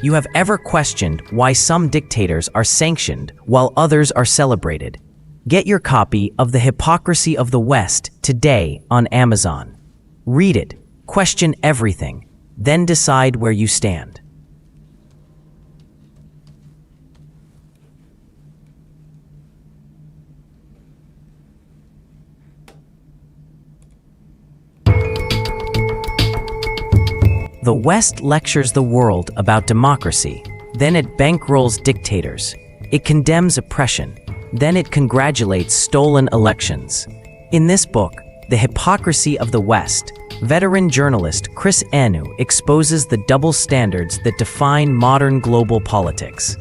you have ever questioned why some dictators are sanctioned while others are celebrated. Get your copy of The Hypocrisy of the West today on Amazon. Read it, question everything, then decide where you stand. The West lectures the world about democracy, then it bankrolls dictators. It condemns oppression, then it congratulates stolen elections. In this book, The Hypocrisy of the West, veteran journalist Chris Enu exposes the double standards that define modern global politics.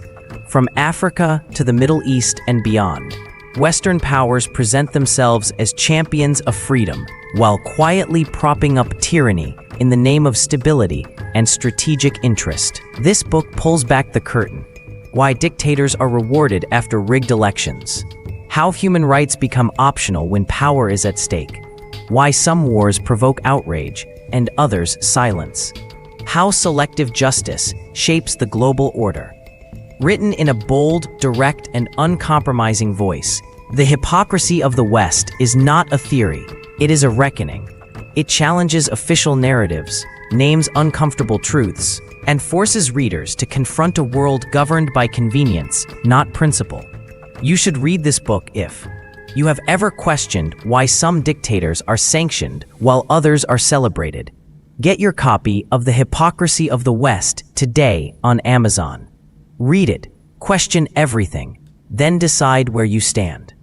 From Africa to the Middle East and beyond, Western powers present themselves as champions of freedom, while quietly propping up tyranny in the name of stability and strategic interest. This book pulls back the curtain. Why dictators are rewarded after rigged elections. How human rights become optional when power is at stake. Why some wars provoke outrage and others silence. How selective justice shapes the global order. Written in a bold, direct, and uncompromising voice, The Hypocrisy of the West is not a theory, it is a reckoning. It challenges official narratives, names uncomfortable truths, and forces readers to confront a world governed by convenience, not principle. You should read this book if you have ever questioned why some dictators are sanctioned while others are celebrated. Get your copy of The Hypocrisy of the West today on Amazon. Read it, question everything, then decide where you stand.